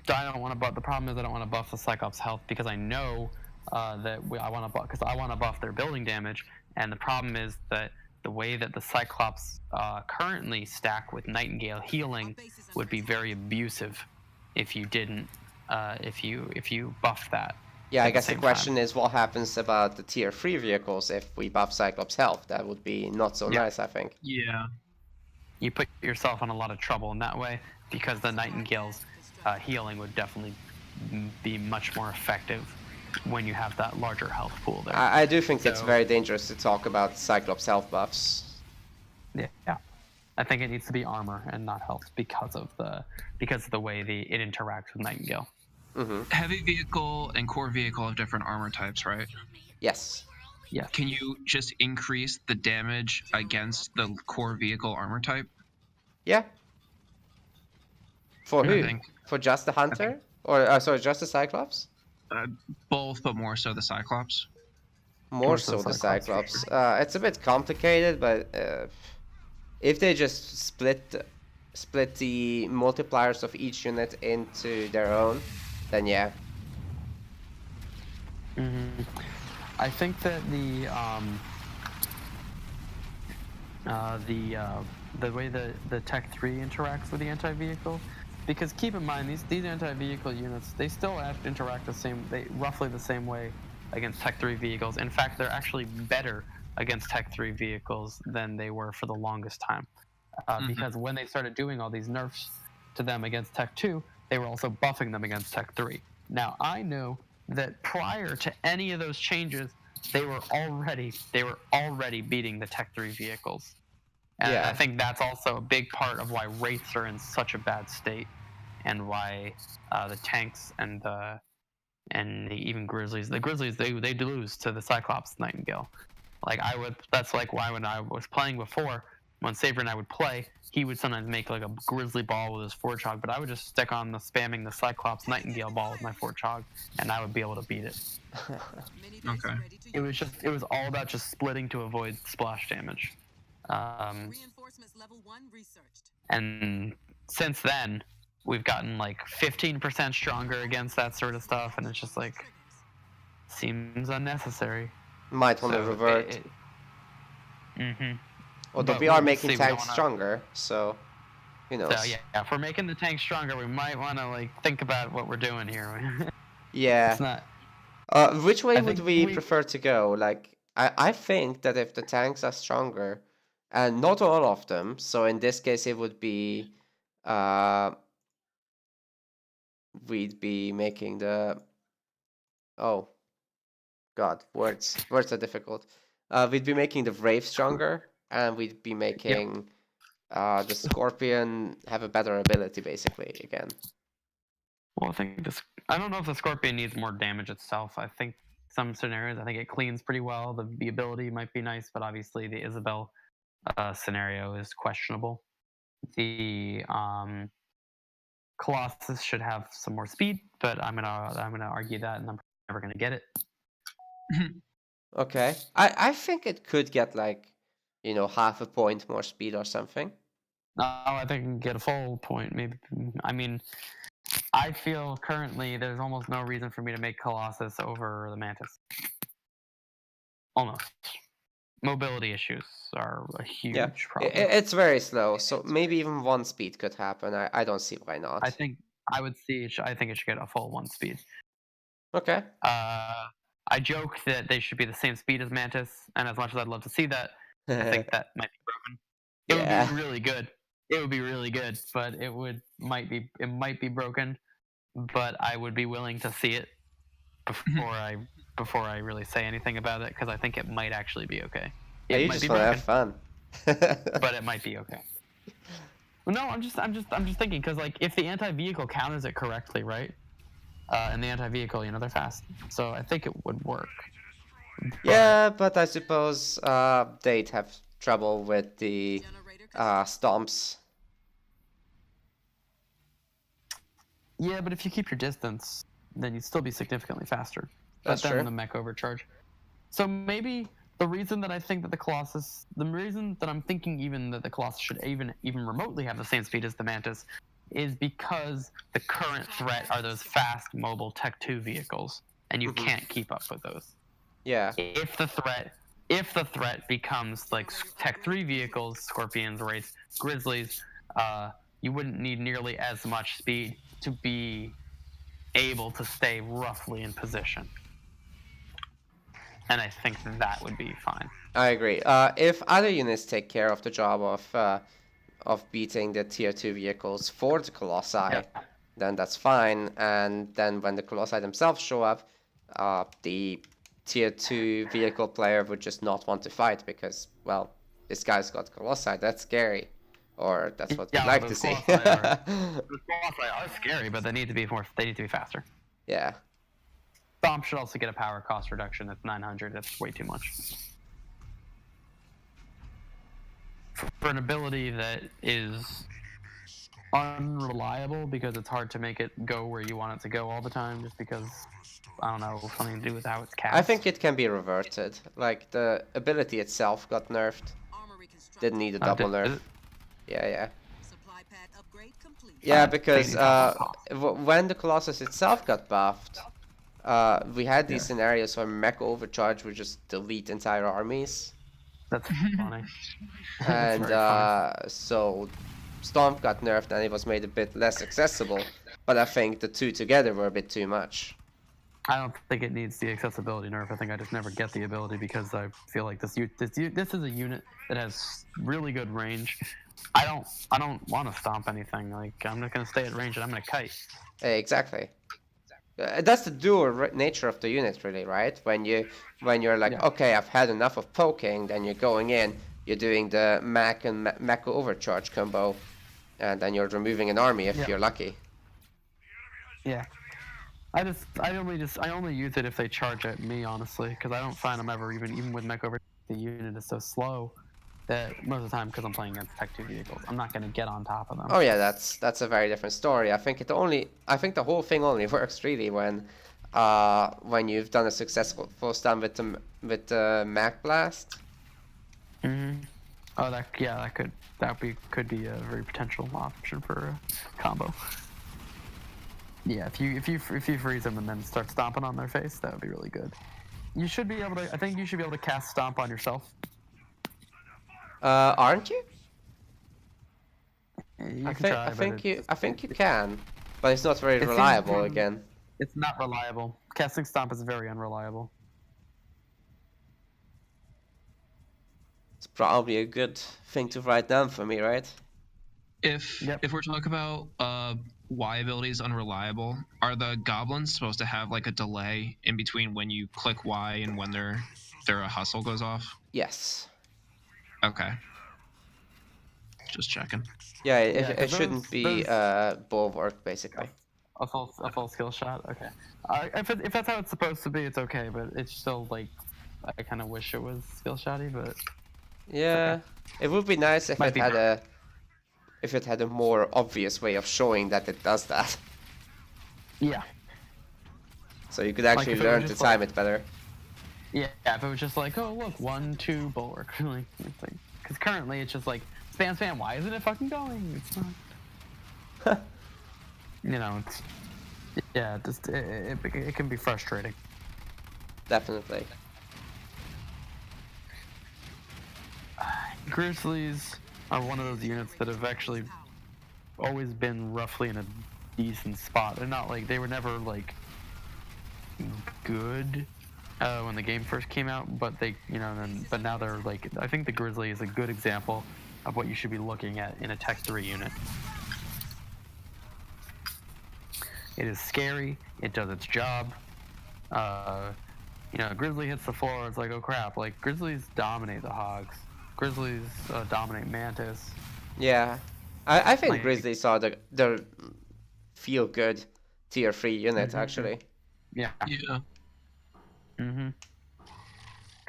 I don't want to buff. The problem is I don't want to buff the Cyclops health because I know that I want to buff because I want to buff their building damage. And the problem is that the way that the Cyclops currently stack with Nightingale healing would be very abusive if you didn't if you buff that. Yeah, I guess the question is what happens about the tier 3 vehicles if we buff Cyclops health? That would be not so nice, I think. Yeah. You put yourself in a lot of trouble in that way because the Nightingale's healing would definitely be much more effective when you have that larger health pool there. I do think it's very dangerous to talk about Cyclops health buffs. Yeah. I think it needs to be armor and not health because of the way it interacts with Nightingale. Heavy vehicle and core vehicle have different armor types, right? Yes. Yeah. Can you just increase the damage against the core vehicle armor type? Yeah. For who? think- For just the Hunter? Or, sorry, just the Cyclops? Both, but more so the Cyclops. More so the Cyclops. It's a bit complicated, but if they just split the multipliers of each unit into their own, then yeah. I think that the way the Tech 3 interacts with the anti-vehicle, because keep in mind these anti-vehicle units, they still interact roughly the same way against Tech 3 vehicles. In fact, they're actually better against Tech 3 vehicles than they were for the longest time, because when they started doing all these nerfs to them against Tech 2, they were also buffing them against Tech 3. Now I know that prior to any of those changes, they were already beating the Tech 3 vehicles. And I think that's also a big part of why Wraiths are in such a bad state, and why the tanks and even Grizzlies. The Grizzlies they lose to the Cyclops Nightingale. That's like why when I was playing before, when Saber and I would play, he would sometimes make like a Grizzly ball with his Forge Hog, but I would just stick on spamming the Cyclops Nightingale ball with my Forge Hog, and I would be able to beat it. Okay. It was all about just splitting to avoid splash damage. And since then, we've gotten like 15% stronger against that sort of stuff, and it's just like seems unnecessary. Might want to revert. Although we are making tanks stronger, so who knows? So yeah, if we're making the tanks stronger, we might want to think about what we're doing here. Yeah. It's not. Which way would we prefer to go? I think that if the tanks are stronger, and not all of them, so in this case it would be, we'd be making the, oh, God, words are difficult. We'd be making the Wraith stronger, and we'd be making the Scorpion have a better ability, basically, again. Well, I don't know if the Scorpion needs more damage itself. I think some scenarios, I think it cleans pretty well. The ability might be nice, but obviously the Isabel scenario is questionable. The Colossus should have some more speed, but I'm gonna argue that, and I'm never gonna get it. Okay, I think it could get half a point more speed or something. No, I think it can get a full point, maybe. I mean, I feel currently there's almost no reason for me to make Colossus over the Mantis. Almost. Mobility issues are a huge problem. It's very slow, so maybe even 1 speed could happen. I don't see why not. I think it should get a full 1 speed. Okay. I joke that they should be the same speed as Mantis, and as much as I'd love to see that, I think that might be broken. It would be really good. It would be really good, but it might be broken. But I would be willing to see it before I really say anything about it, because I think it might actually be okay. You just want to have fun. But it might be okay. No, I'm just thinking, because if the anti-vehicle counters it correctly, right? And the anti-vehicle, they're fast, so I think it would work. Yeah, but I suppose they'd have trouble with the stomps. Yeah, but if you keep your distance, then you'd still be significantly faster. That's but then true. the mech overcharge. So maybe the reason that I think that the reason that I'm thinking even that the Colossus should even remotely have the same speed as the Mantis, is because the current threat are those fast mobile Tech 2 vehicles, and you can't keep up with those. Yeah. If the threat becomes like Tech 3 vehicles, Scorpions, Wraiths, Grizzlies, you wouldn't need nearly as much speed to be able to stay roughly in position. And I think that would be fine. I agree. If other units take care of the job of beating the tier 2 vehicles for the Colossi, then that's fine. And then when the Colossi themselves show up, the tier 2 vehicle player would just not want to fight because, well, this guy's got Colossi. That's scary. Or that's what we'd like to see. The Colossi are scary, but they need to be faster. Yeah. Stomp should also get a power cost reduction. It's 900. That's way too much. For an ability that is unreliable because it's hard to make it go where you want it to go all the time, just because, I don't know, something to do with how it's cast. I think it can be reverted. Like, the ability itself got nerfed. Didn't need a double nerf. Yeah. Yeah, because when the Colossus itself got buffed, we had these scenarios where mech overcharge would just delete entire armies. That's funny. And so Stomp got nerfed and it was made a bit less accessible. But I think the two together were a bit too much. I don't think it needs the accessibility nerf. I think I just never get the ability because I feel like this is a unit that has really good range. I don't want to stomp anything. Like, I'm not gonna stay at range and I'm gonna kite. Exactly. That's the dual nature of the unit, really, right? When you're like, okay, I've had enough of poking, then you're going in, you're doing the mech and mech overcharge combo, and then you're removing an army if you're lucky. Yeah. I only use it if they charge at me, honestly, because I don't find them ever even with mech overcharge. The unit is so slow that most of the time, because I'm playing against Tech 2 vehicles, I'm not going to get on top of them. Oh yeah, that's a very different story. I think the whole thing only works really when you've done a successful full stun with the Mach Blast. Oh, could be a very potential option for a combo. Yeah, if you freeze them and then start stomping on their face, that would be really good. You should be able to. I think you should be able to cast Stomp on yourself. Aren't you? I think you can, but it's not very reliable again. It's not reliable. Casting Stomp is very unreliable. It's probably a good thing to write down for me, right? If we're talking about Y abilities unreliable, are the goblins supposed to have like a delay in between when you click Y and when their hustle goes off? Yes. Okay. Just checking. Yeah, it shouldn't be bulwark, basically. A full skill shot? Okay. If that's how it's supposed to be, it's okay, but it's still, like, I kind of wish it was skill shotty, but... Yeah, okay. It would be nice if it had a more obvious way of showing that it does that. Yeah. So you could actually learn to time it better. Yeah, if it was just like, oh look, 1, 2, bulwark. Because currently it's just like, spam, why isn't it fucking going? It's not... You know, it's... Yeah, it can be frustrating. Definitely. Grizzlies are one of those units that have actually always been roughly in a decent spot. They're not like, they were never like good when the game first came out, but they, but now they're like, I think the Grizzly is a good example of what you should be looking at in a Tech 3 unit. It is scary, it does its job. Grizzly hits the floor, it's like, oh crap, like Grizzlies dominate the Hogs. Grizzlies dominate Mantis. Yeah, I think Grizzlies are the feel good tier 3 unit actually. Yeah. Yeah.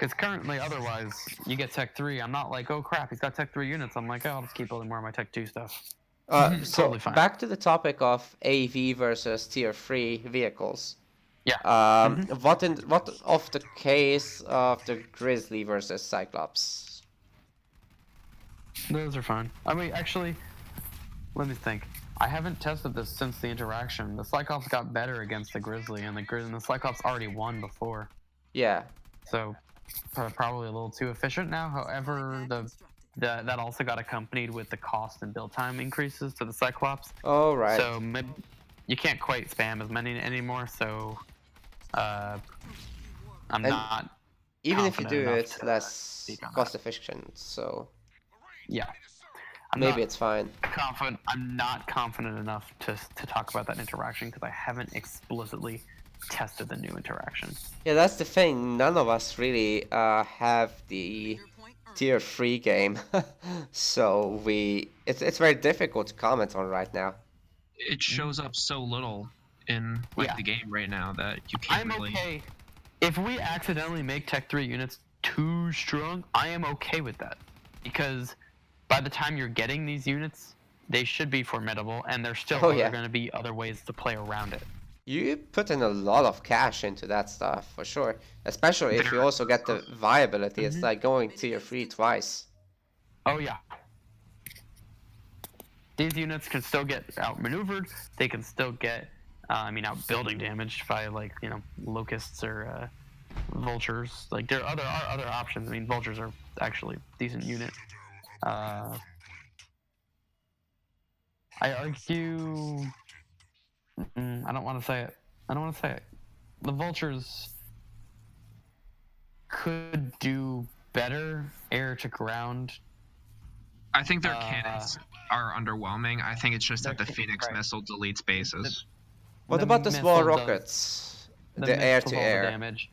Because currently, otherwise, you get Tech 3. I'm not like, oh crap, he's got Tech 3 units. I'm like, oh, I'll just keep building more of my Tech 2 stuff. So Totally fine. back to the topic of AV versus tier 3 vehicles. Yeah. What of the case of the Grizzly versus Cyclops? Those are fine. I mean, actually, let me think. I haven't tested this since the interaction. The Cyclops got better against the Grizzly, and the Cyclops already won before. Yeah. So probably a little too efficient now. However, that also got accompanied with the cost and build time increases to the Cyclops. Oh, right. So maybe you can't quite spam as many anymore. So I'm not. Even if you confident do enough it to less speak on cost that. efficient, so Yeah. maybe it's fine. I'm not confident enough to talk about that interaction because I haven't explicitly tested the new interaction. Yeah, that's the thing. None of us really have the tier 3 game, so it's very difficult to comment on right now. It shows up so little in the game right now that you can't really. Okay. If we accidentally make Tech 3 units too strong, I am okay with that. Because by the time you're getting these units, they should be formidable, and there's still going to be other ways to play around it. You put in a lot of cash into that stuff, for sure. Especially if you also get the viability. It's like going tier 3 twice. Oh, yeah. These units can still get outmaneuvered. They can still get, outbuilding damage by, locusts or vultures. Like, there are other options. I mean, vultures are actually a decent unit. I argue... I don't want to say it. The vultures could do better air to ground. I think their cannons are underwhelming. I think it's just that the Phoenix missile deletes bases. What about the small rockets? The air-to-air damage.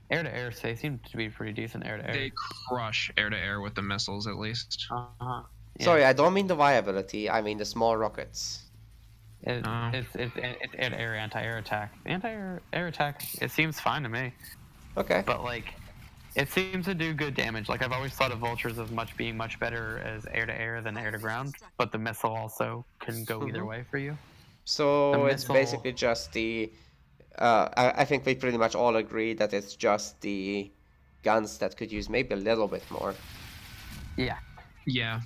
Air-to-air, they seem to be pretty decent air-to-air. They crush air-to-air with the missiles, at least. Yeah. Sorry, I don't mean the viability. I mean the small rockets. It's air-to-air, anti-air attack. Anti-air attack, it seems fine to me. Okay. But, it seems to do good damage. I've always thought of vultures as being much better as air-to-air than air-to-ground, but the missile also can go either way for you. So it's basically just the... I think we pretty much all agree that it's just the guns that could use maybe a little bit more. Yeah. Yeah.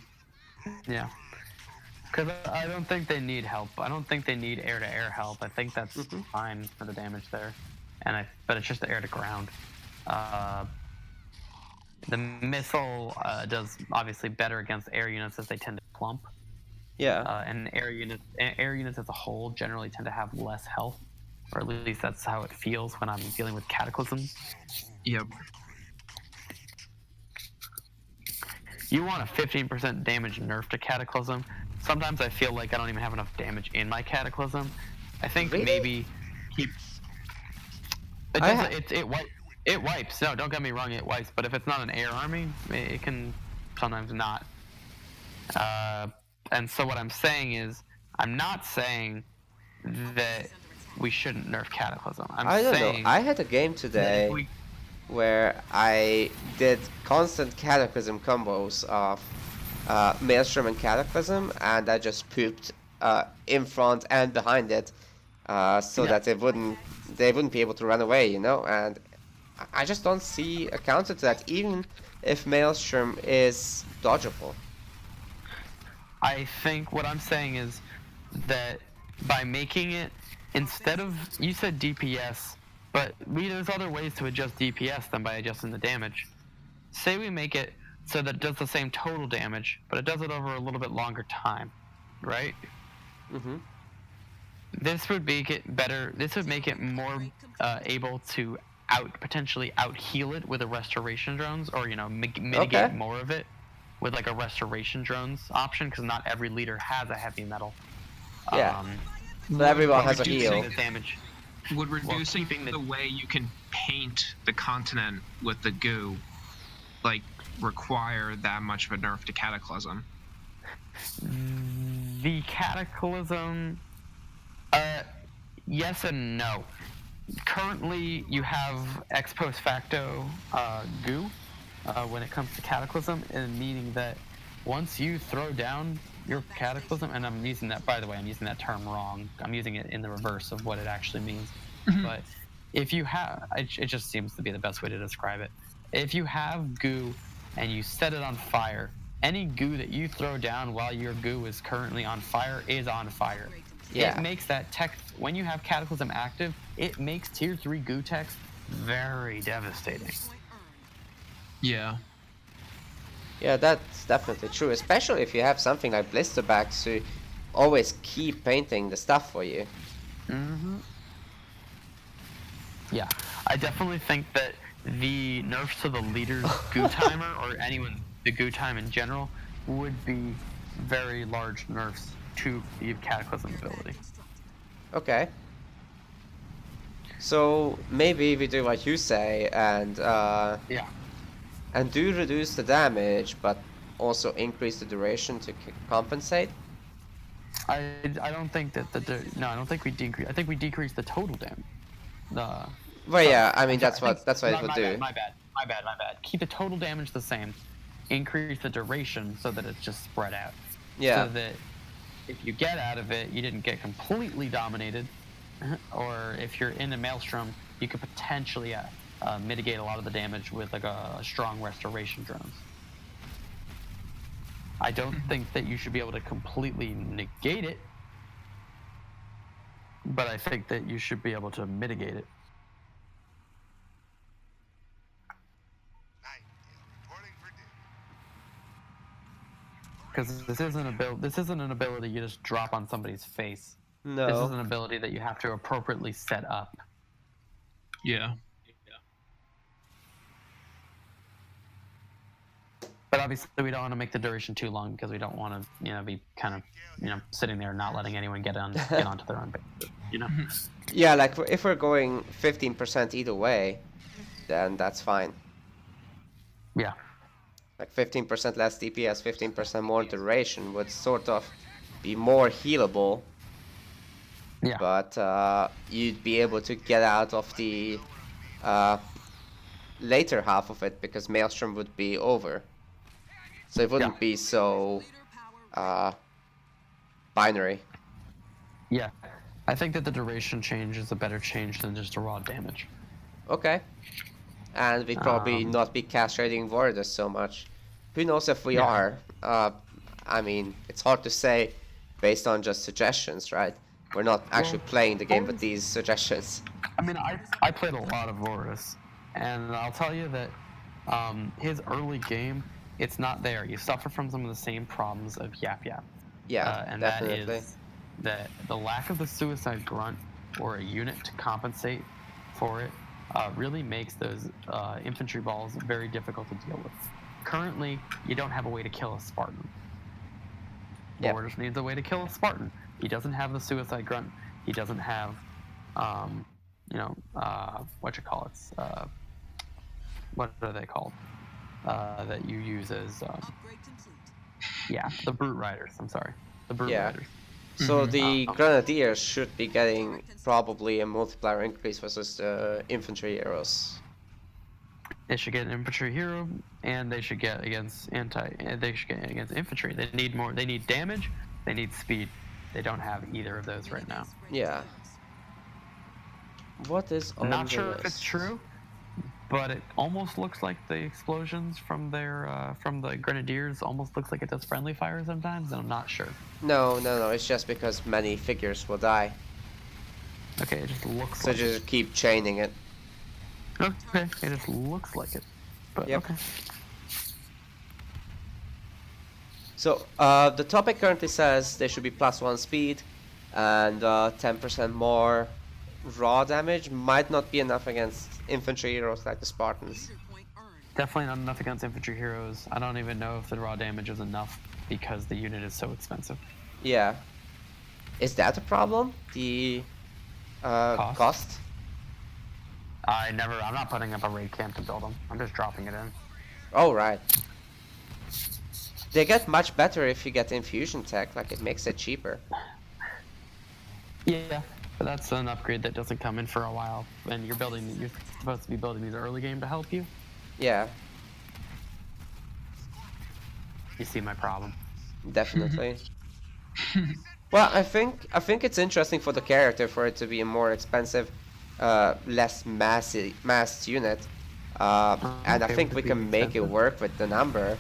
Yeah. Because I don't think they need help. I don't think they need air-to-air help. I think that's fine for the damage there. But it's just the air-to-ground. The missile does obviously better against air units as they tend to clump. Yeah. And air units as a whole generally tend to have less health, or at least that's how it feels when I'm dealing with cataclysms. Yep. You want a 15% damage nerf to Cataclysm. Sometimes I feel like I don't even have enough damage in my Cataclysm. I think maybe it wipes. No, don't get me wrong, it wipes. But if it's not an air army, it can sometimes not. And so what I'm saying is, I'm not saying that we shouldn't nerf Cataclysm. I don't know. I had a game today where I did constant Cataclysm combos of Maelstrom and Cataclysm, and I just pooped in front and behind it, so that they wouldn't be able to run away, and I just don't see a counter to that, even if Maelstrom is dodgeable. I think what I'm saying is that by making it, instead of, you said DPS, but there's other ways to adjust DPS than by adjusting the damage. Say we make it so that it does the same total damage, but it does it over a little bit longer time, right? Mm-hmm. This would make it better. This would make it more able to potentially out heal it with a restoration drones, or mitigate more of it with a restoration drones option, because not every leader has a heavy metal. Yeah. But everyone has a heal. Damage. Would reducing the way you can paint the continent with the goo require that much of a nerf to Cataclysm? The Cataclysm, yes and no. currently you have ex post facto goo when it comes to Cataclysm, and meaning that once you throw down your Cataclysm, and I'm using that, by the way, I'm using that term wrong. I'm using it in the reverse of what it actually means. But if you have, it just seems to be the best way to describe it. If you have goo and you set it on fire, any goo that you throw down while your goo is currently on fire is on fire. Yeah. It makes that tech, when you have Cataclysm active, it makes tier 3 goo techs very devastating. Yeah. Yeah, that's definitely true, especially if you have something like blisterbacks to always keep painting the stuff for you. Yeah, I definitely think that the nerfs to the leader's goo timer, or anyone, the goo time in general, would be very large nerfs to the Cataclysm ability. Okay. So maybe we do what you say and Yeah. and do reduce the damage, but also increase the duration to compensate. I don't think that no, I don't think we decrease. I think we decrease the total damage. Well, yeah, I mean that's what it would do. My bad. Keep the total damage the same. Increase the duration so that it's just spread out. Yeah. So that if you get out of it, you didn't get completely dominated, or if you're in a maelstrom, you could potentially mitigate a lot of the damage with like a strong restoration drones. I don't think that you should be able to completely negate it, but I think that you should be able to mitigate it. Because this isn't an ability you just drop on somebody's face. No. This is an ability that you have to appropriately set up. Yeah. But obviously, we don't want to make the duration too long because we don't want to, be kind of, sitting there not letting anyone get onto their own base. Yeah, like if we're going 15% either way, then that's fine. Yeah. Like 15% less DPS, 15% more duration would sort of be more healable. Yeah. But you'd be able to get out of the later half of it because Maelstrom would be over. So it wouldn't be so binary. Yeah. I think that the duration change is a better change than just a raw damage. Okay. And we'd probably not be castrating Voridus so much. Who knows if we are? I mean, it's hard to say based on just suggestions, right? We're not actually playing the game with these suggestions. I mean, I played a lot of Voridus, and I'll tell you that his early game, it's not there. You suffer from some of the same problems of Yap Yap. Yeah, and definitely. that is that the lack of the suicide grunt or a unit to compensate for it really makes those infantry balls very difficult to deal with. Currently, you don't have a way to kill a Spartan. Voridus needs a way to kill a Spartan. He doesn't have the suicide grunt. He doesn't have, what are they called? That you use as, the brute riders. I'm sorry, the brute riders. So the Grenadiers should be getting probably a multiplier increase versus the infantry heroes. They should get an infantry hero, and they should get against infantry. They need more. They need damage. They need speed. They don't have either of those right now. Yeah. What is on Not the sure list? if it's true, but it almost looks like the explosions from the Grenadiers almost looks like it does friendly fire sometimes, and I'm not sure. No. It's just because many figures will die. Okay, it just looks So like just keep chaining it. Okay, it just looks like it. But Yep. okay. So the topic currently says there should be +1 speed and 10% more raw damage. Might not be enough against infantry heroes like the Spartans. Definitely not enough against infantry heroes. I don't even know if the raw damage is enough because the unit is so expensive. Yeah. Is that a problem? The cost? I'm not putting up a raid camp to build them. I'm just dropping it in. Oh, right. They get much better if you get infusion tech, like it makes it cheaper. Yeah, But that's an upgrade that doesn't come in for a while, and you're supposed to be building these early game to help you. Yeah, You see my problem. definitely. Well, I think it's interesting for the character for it to be a more expensive, less massed unit, and I Okay, think with we it can being make it expensive. work with the number,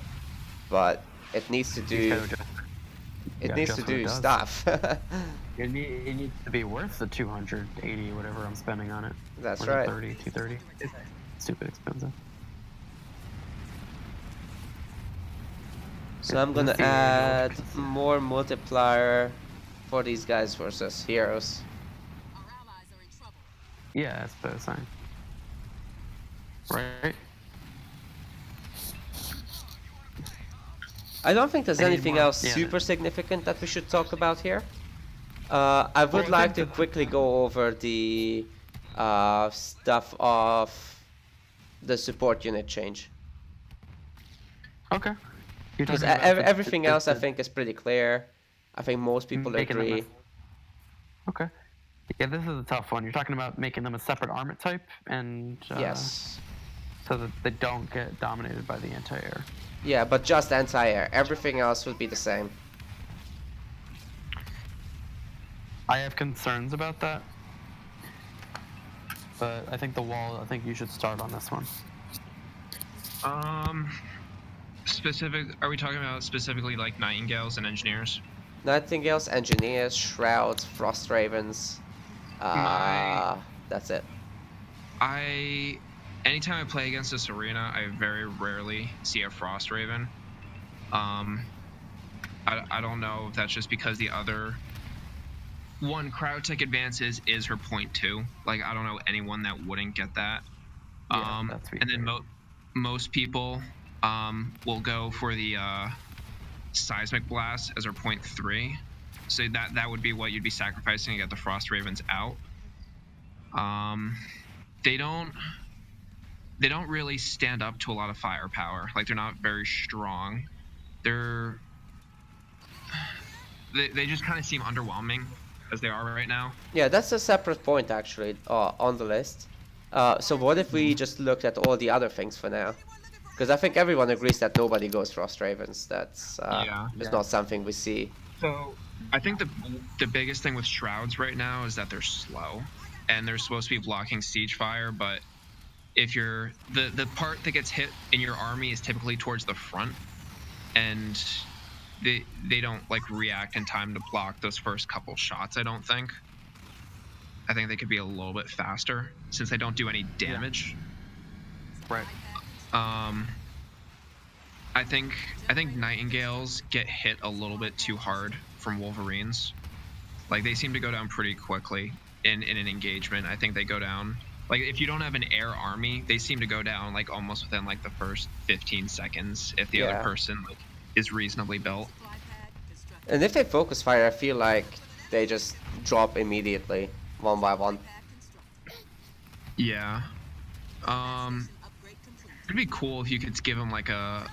but it needs to You do gotta it yeah, needs to just what it do does. stuff. It needs to be worth the 280 whatever I'm spending on it. That's Or right. 230. It's stupid expensive. So I'm gonna Let's see where we go. add more multiplier for these guys versus heroes. Yeah, that's better sign. Right? I don't think there's I need anything more- else yeah, super significant that we should talk about here. I would I like to think that- quickly go over the stuff of the support unit change. Okay. You're Because talking about everything else I think is pretty clear. I think most people making them agree. Okay. Yeah, this is a tough one. You're talking about making them a separate armament type, and Yes. so that they don't get dominated by the anti-air. Yeah, but just anti-air. Everything else would be the same. I have concerns about that, but I think TheWall. I think you should start on this one. Specific. Are we talking about specifically like Nightingales and Engineers? Nightingales, Engineers, Shrouds, Frost Ravens. That's it. Anytime I play against this arena, I very rarely see a Frost Raven. I don't know if that's just because the other one Cryotech Advances is her point 2. Like, I don't know anyone that wouldn't get that. Yeah, that's and then most people will go for the Seismic Blast as her point 3. So that would be what you'd be sacrificing to get the Frost Ravens out. They don't really stand up to a lot of firepower. Like, they're not very strong. They just kind of seem underwhelming as they are right now. Yeah, that's a separate point actually on the list. So what if we just looked at all the other things for now? Because I think everyone agrees that nobody goes Frost Ravens. That's it's not something we see. So I think the biggest thing with Shrouds right now is that they're slow, and they're supposed to be blocking siege fire. But if you're the part that gets hit in your army is typically towards the front, and they don't like react in time to block those first couple shots. I don't think. I think they could be a little bit faster since they don't do any damage. Right. I think Nightingales get hit a little bit too hard from Wolverines. Like, they seem to go down pretty quickly in an engagement. I think they go down, like, if you don't have an air army, they seem to go down like almost within like the first 15 seconds if the other person like is reasonably built. And if they focus fire, I feel like they just drop immediately, one by one. Yeah. It'd be cool if you could give them like a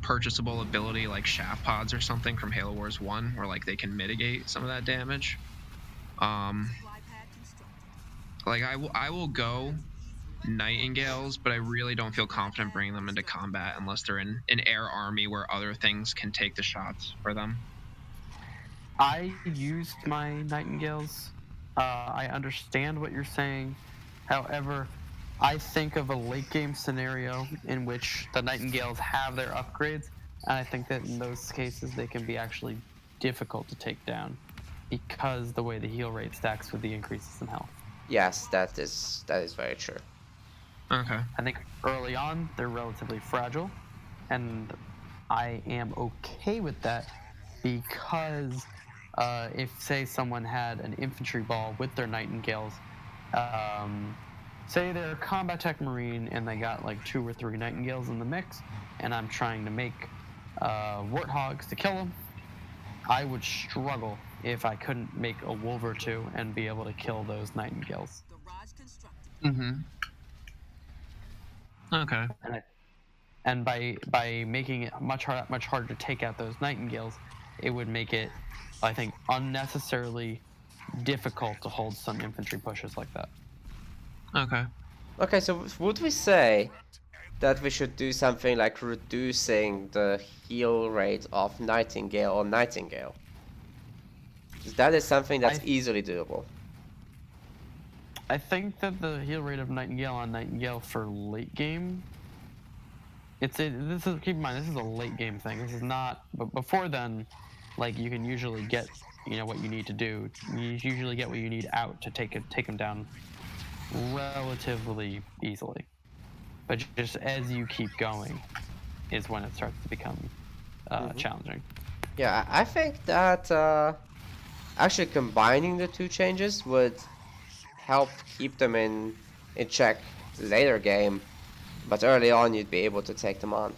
purchasable ability like shaft pods or something from Halo Wars 1 where like they can mitigate some of that damage. Like I will go Nightingales, but I really don't feel confident bringing them into combat unless they're in an air army where other things can take the shots for them. I used my Nightingales. I understand what you're saying. However, I think of a late game scenario in which the Nightingales have their upgrades, and I think that in those cases they can be actually difficult to take down because the way the heal rate stacks with the increases in health. Yes, that is very true. Okay. I think early on they're relatively fragile, and I am okay with that because if, say, someone had an infantry ball with their Nightingales, say they're a combat tech marine and they got like 2 or 3 Nightingales in the mix, and I'm trying to make warthogs to kill them, I would struggle if I couldn't make a wolf or 2 and be able to kill those Nightingales. Mm-hmm. Okay. And by making it much harder to take out those Nightingales, it would make it, I think, unnecessarily difficult to hold some infantry pushes like that. Okay. Okay, so would we say that we should do something like reducing the heal rate of Nightingale or Nightingale? That is something that's easily doable. I think that the heal rate of Nightingale on Nightingale for late game. Keep in mind, this is a late game thing. This is not. But before then, like you can usually get, what you need to do. You usually get what you need out to take them down relatively easily. But just as you keep going, is when it starts to become challenging. Yeah, I think that actually combining the two changes would help keep them in check later game, but early on you'd be able to take them on.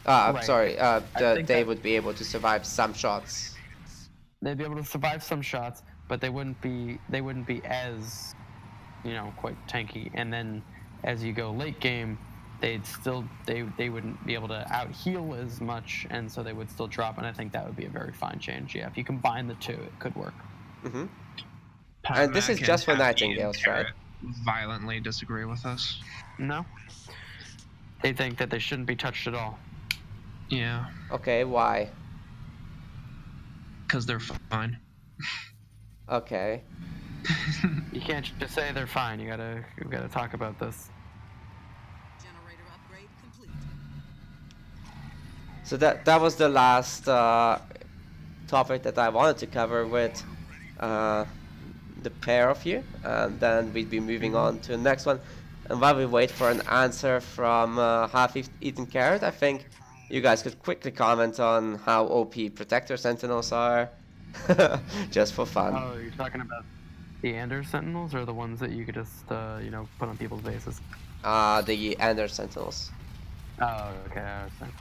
Right. Sorry, they would be able to survive some shots. They'd be able to survive some shots, but they wouldn't be as, quite tanky. And then as you go late game, they wouldn't be able to out heal as much, and so they would still drop. And I think that would be a very fine change. Yeah, if you combine the two, it could work. Mm-hmm. And this is just for Nightingales, right? Violently disagree with us. No. They think that they shouldn't be touched at all. Yeah. Okay, why? Because they're fine. Okay. You can't just say they're fine. You gotta talk about this. Generator upgrade complete. So that was the last topic that I wanted to cover with the pair of you, and then we'd be moving on to the next one. And while we wait for an answer from Half-Eaten Carrot, I think you guys could quickly comment on how OP Protector Sentinels are, just for fun. Oh, you're talking about the Ender Sentinels, or the ones that you could just, put on people's bases? The Ender Sentinels. Oh, okay, I understand.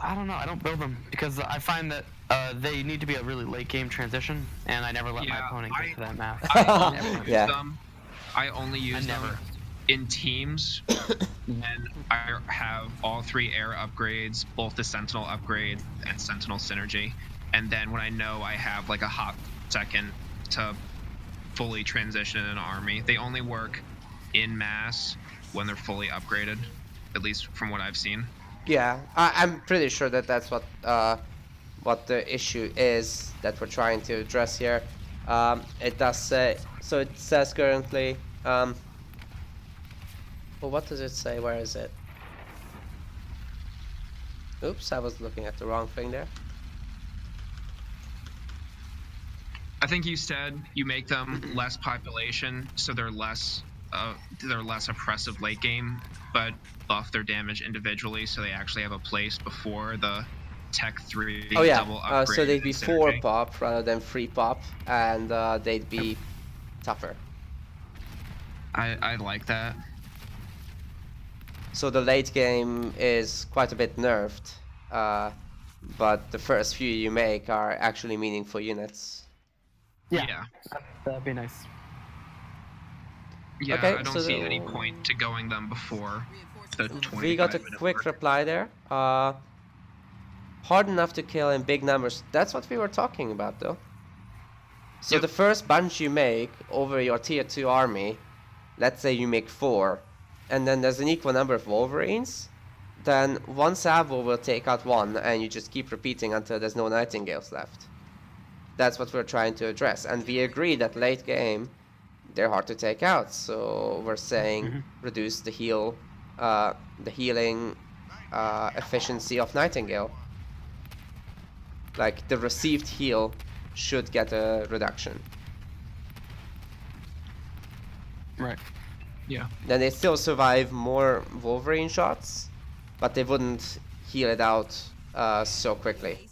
I don't know. I don't build them because I find that they need to be a really late game transition, and I never let my opponent get to that map. I only use them in teams when I have all 3 air upgrades, both the Sentinel upgrade and Sentinel synergy, and then when I know I have like a hot second to fully transition in an army. They only work in mass when they're fully upgraded, at least from what I've seen. Yeah, I'm pretty sure that that's what the issue is that we're trying to address here. It does say, so it says currently, well, what does it say? Where is it? Oops, I was looking at the wrong thing there. I think you said you make them less population, so they're less oppressive late game, but buff their damage individually, so they actually have a place before the Tech 3 double upgrade. So they'd be 4 pop rather than 3 pop, and they'd be tougher. I like that. So the late game is quite a bit nerfed, but the first few you make are actually meaningful units. Yeah. That'd be nice. Yeah, okay, I don't see any point to going them before the 25. We got a quick reply there. Hard enough to kill in big numbers. That's what we were talking about, though. So the first bunch you make over your tier 2 army, let's say you make 4, and then there's an equal number of Wolverines, then one Salvo will take out 1, and you just keep repeating until there's no Nightingales left. That's what we're trying to address, and we agree that late game they're hard to take out, so we're saying reduce the healing efficiency of Nightingale. Like the received heal should get a reduction. Right. Yeah. Then they still survive more Wolverine shots, but they wouldn't heal it out so quickly.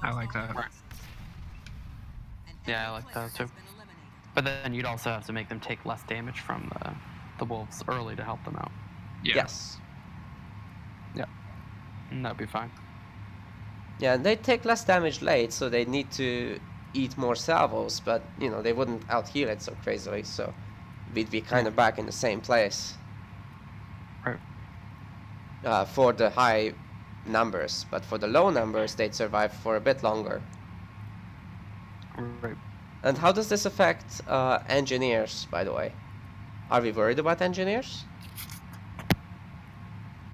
I like that. Yeah, I like that too. But then you'd also have to make them take less damage from the wolves early to help them out. Yeah. Yes. Yeah. And that'd be fine. Yeah, and they take less damage late, so they need to eat more salvos, but you know, they wouldn't out heal it so crazily, so we'd be kind of back in the same place. Right. for the high numbers, but for the low numbers, they'd survive for a bit longer. Right. And how does this affect engineers, by the way? Are we worried about engineers?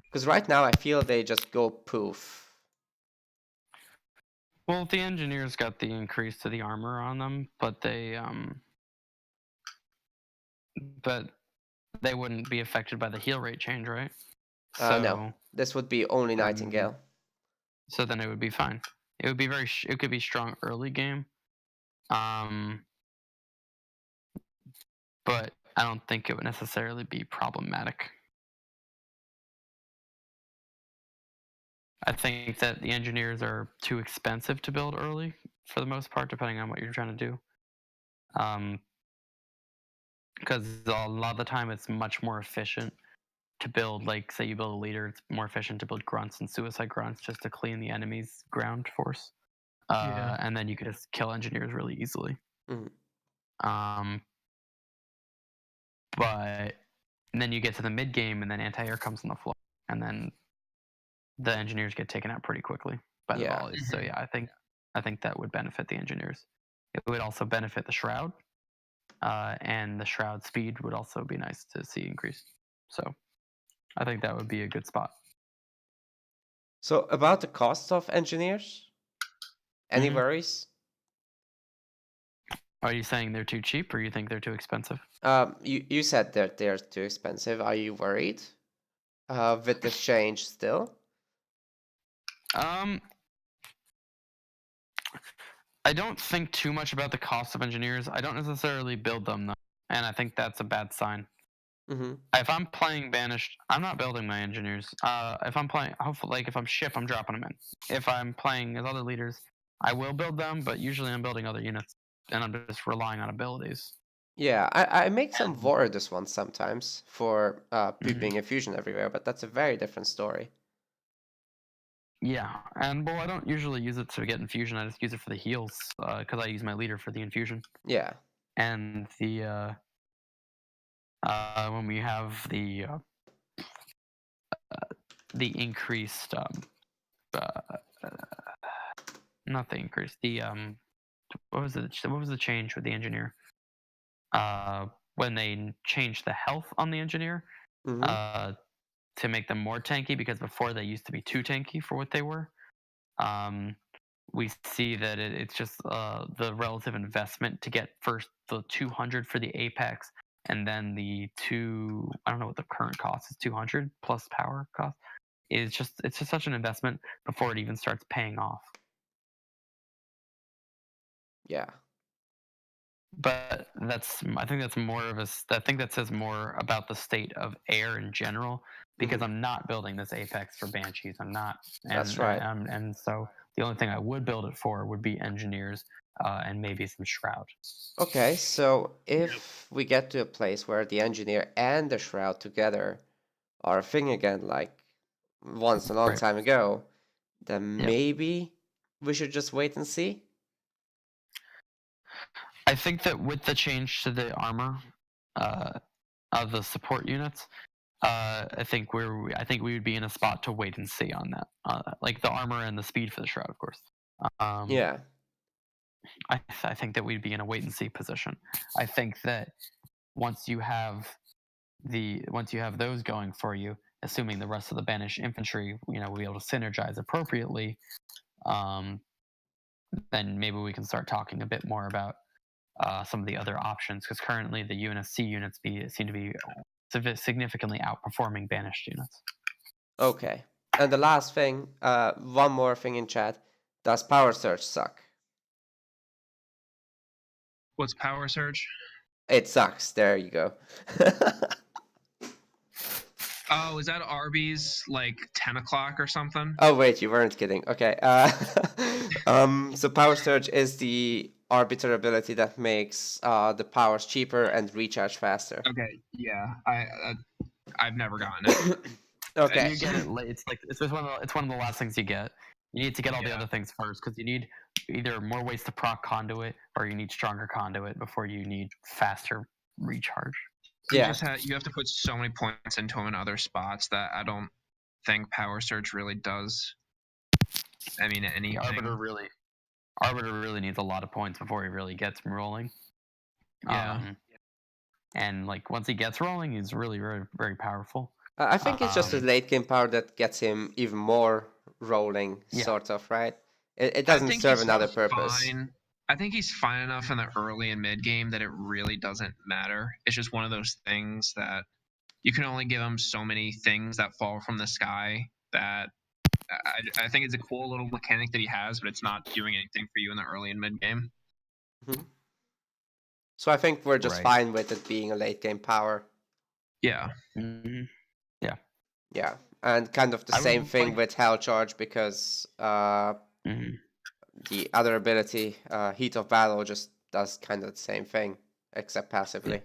Because right now I feel they just go poof. Well, the engineers got the increase to the armor on them, but they wouldn't be affected by the heal rate change, right? No, this would be only Nightingale. So then it would be fine. It would be it could be strong early game. But I don't think it would necessarily be problematic. I think that the engineers are too expensive to build early for the most part, depending on what you're trying to do. Because a lot of the time it's much more efficient to build, like, say you build a leader, it's more efficient to build grunts and suicide grunts just to clean the enemy's ground force. And then you could just kill engineers really easily. But then you get to the mid game, and then anti-air comes on the floor, and then the engineers get taken out pretty quickly by the volleys. So yeah, I think that would benefit the engineers. It would also benefit the shroud, and the shroud speed would also be nice to see increased. So I think that would be a good spot. So about the cost of engineers, any worries? Are you saying they're too cheap, or you think they're too expensive? You said that they're too expensive. Are you worried with this change still? I don't think too much about the cost of engineers. I don't necessarily build them though, and I think that's a bad sign. If I'm playing Banished, I'm not building my engineers. If I'm playing, hopefully, like if I'm ship, I'm dropping them in. If I'm playing as other leaders, I will build them, but usually I'm building other units, and I'm just relying on abilities. Yeah, I make some Voridus ones sometimes for pooping infusion everywhere, but that's a very different story. Yeah, and well, I don't usually use it to get infusion. I just use it for the heals because I use my leader for the infusion. Yeah. And the when we have the increased not the increase, the what was the change with the engineer? When they changed the health on the engineer to make them more tanky, because before they used to be too tanky for what they were. We see that it's just the relative investment to get first the 200 for the Apex, and then the I don't know what the current cost is, 200 plus power cost. It's just such an investment before it even starts paying off. Yeah. But I think that's more of I think that says more about the state of air in general, because I'm not building this Apex for Banshees. I'm not. That's right. And so the only thing I would build it for would be engineers and maybe some shroud. Okay, so if we get to a place where the engineer and the shroud together are a thing again, like once a long time ago, then maybe we should just wait and see. I think that with the change to the armor of the support units, I think we would be in a spot to wait and see on that, like the armor and the speed for the shroud, of course. Yeah. I think that we'd be in a wait and see position. I think that once you have those going for you, assuming the rest of the banished infantry, will be able to synergize appropriately, then maybe we can start talking a bit more about some of the other options, because currently the UNSC units seem to be significantly outperforming banished units. Okay. And the last thing, one more thing in chat. Does Power Surge suck? What's Power Surge? It sucks. There you go. Oh, is that Arby's like 10 o'clock or something? Oh wait, you weren't kidding. Okay. So Power Surge is the arbiter ability that makes the powers cheaper and recharge faster. Okay. Yeah. I've never gotten it. Okay. You get it late. It's one of the last things you get. You need to get all the other things first, because you need either more ways to proc conduit, or you need stronger conduit before you need faster recharge. You have to put so many points into them in other spots that I don't thing Power Surge really does. I mean, anything. Arbiter really needs a lot of points before he really gets rolling. Yeah. Um, And once he gets rolling, he's really very, very powerful. I think it's just the late game power that gets him even more rolling, sort of, right? It doesn't serve another purpose. Fine. I think he's fine enough in the early and mid game that it really doesn't matter. It's just one of those things that you can only give him so many things that fall from the sky that I think it's a cool little mechanic that he has, but it's not doing anything for you in the early and mid game. Mm-hmm. So I think we're just fine with it being a late game power. Yeah. Mm-hmm. Yeah, and kind of the same thing with Hell Charge, because the other ability, Heat of Battle, just does kind of the same thing, except passively.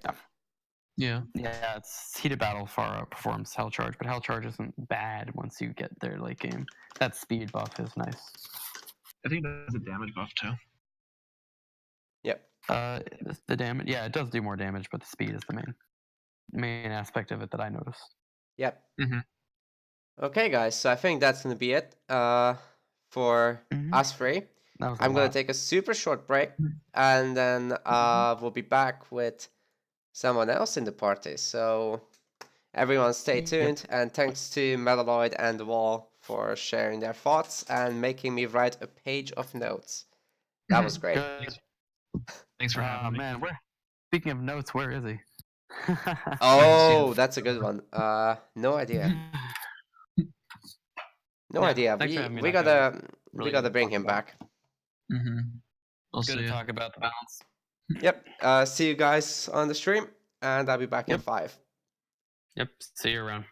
Yeah. Yeah, it's Heated Battle far outperforms Hell Charge, but Hell Charge isn't bad once you get their late game. That speed buff is nice. I think that's a damage buff too. Yep. The damage, yeah, it does do more damage, but the speed is the main aspect of it that I noticed. Yep. Mm-hmm. Okay, guys, so I think that's going to be it for us three. I'm going to take a super short break, and then we'll be back with someone else in the party. So everyone stay tuned, and thanks to Metaloid and TheWall for sharing their thoughts and making me write a page of notes. That was great. Thanks for having me. Man, speaking of notes, where is he? Oh, that's a good one. No idea. No idea. We gotta bring him back. Mm-hmm. Good to talk about the balance. Yep. See you guys on the stream, and I'll be back in 5. Yep. See you around.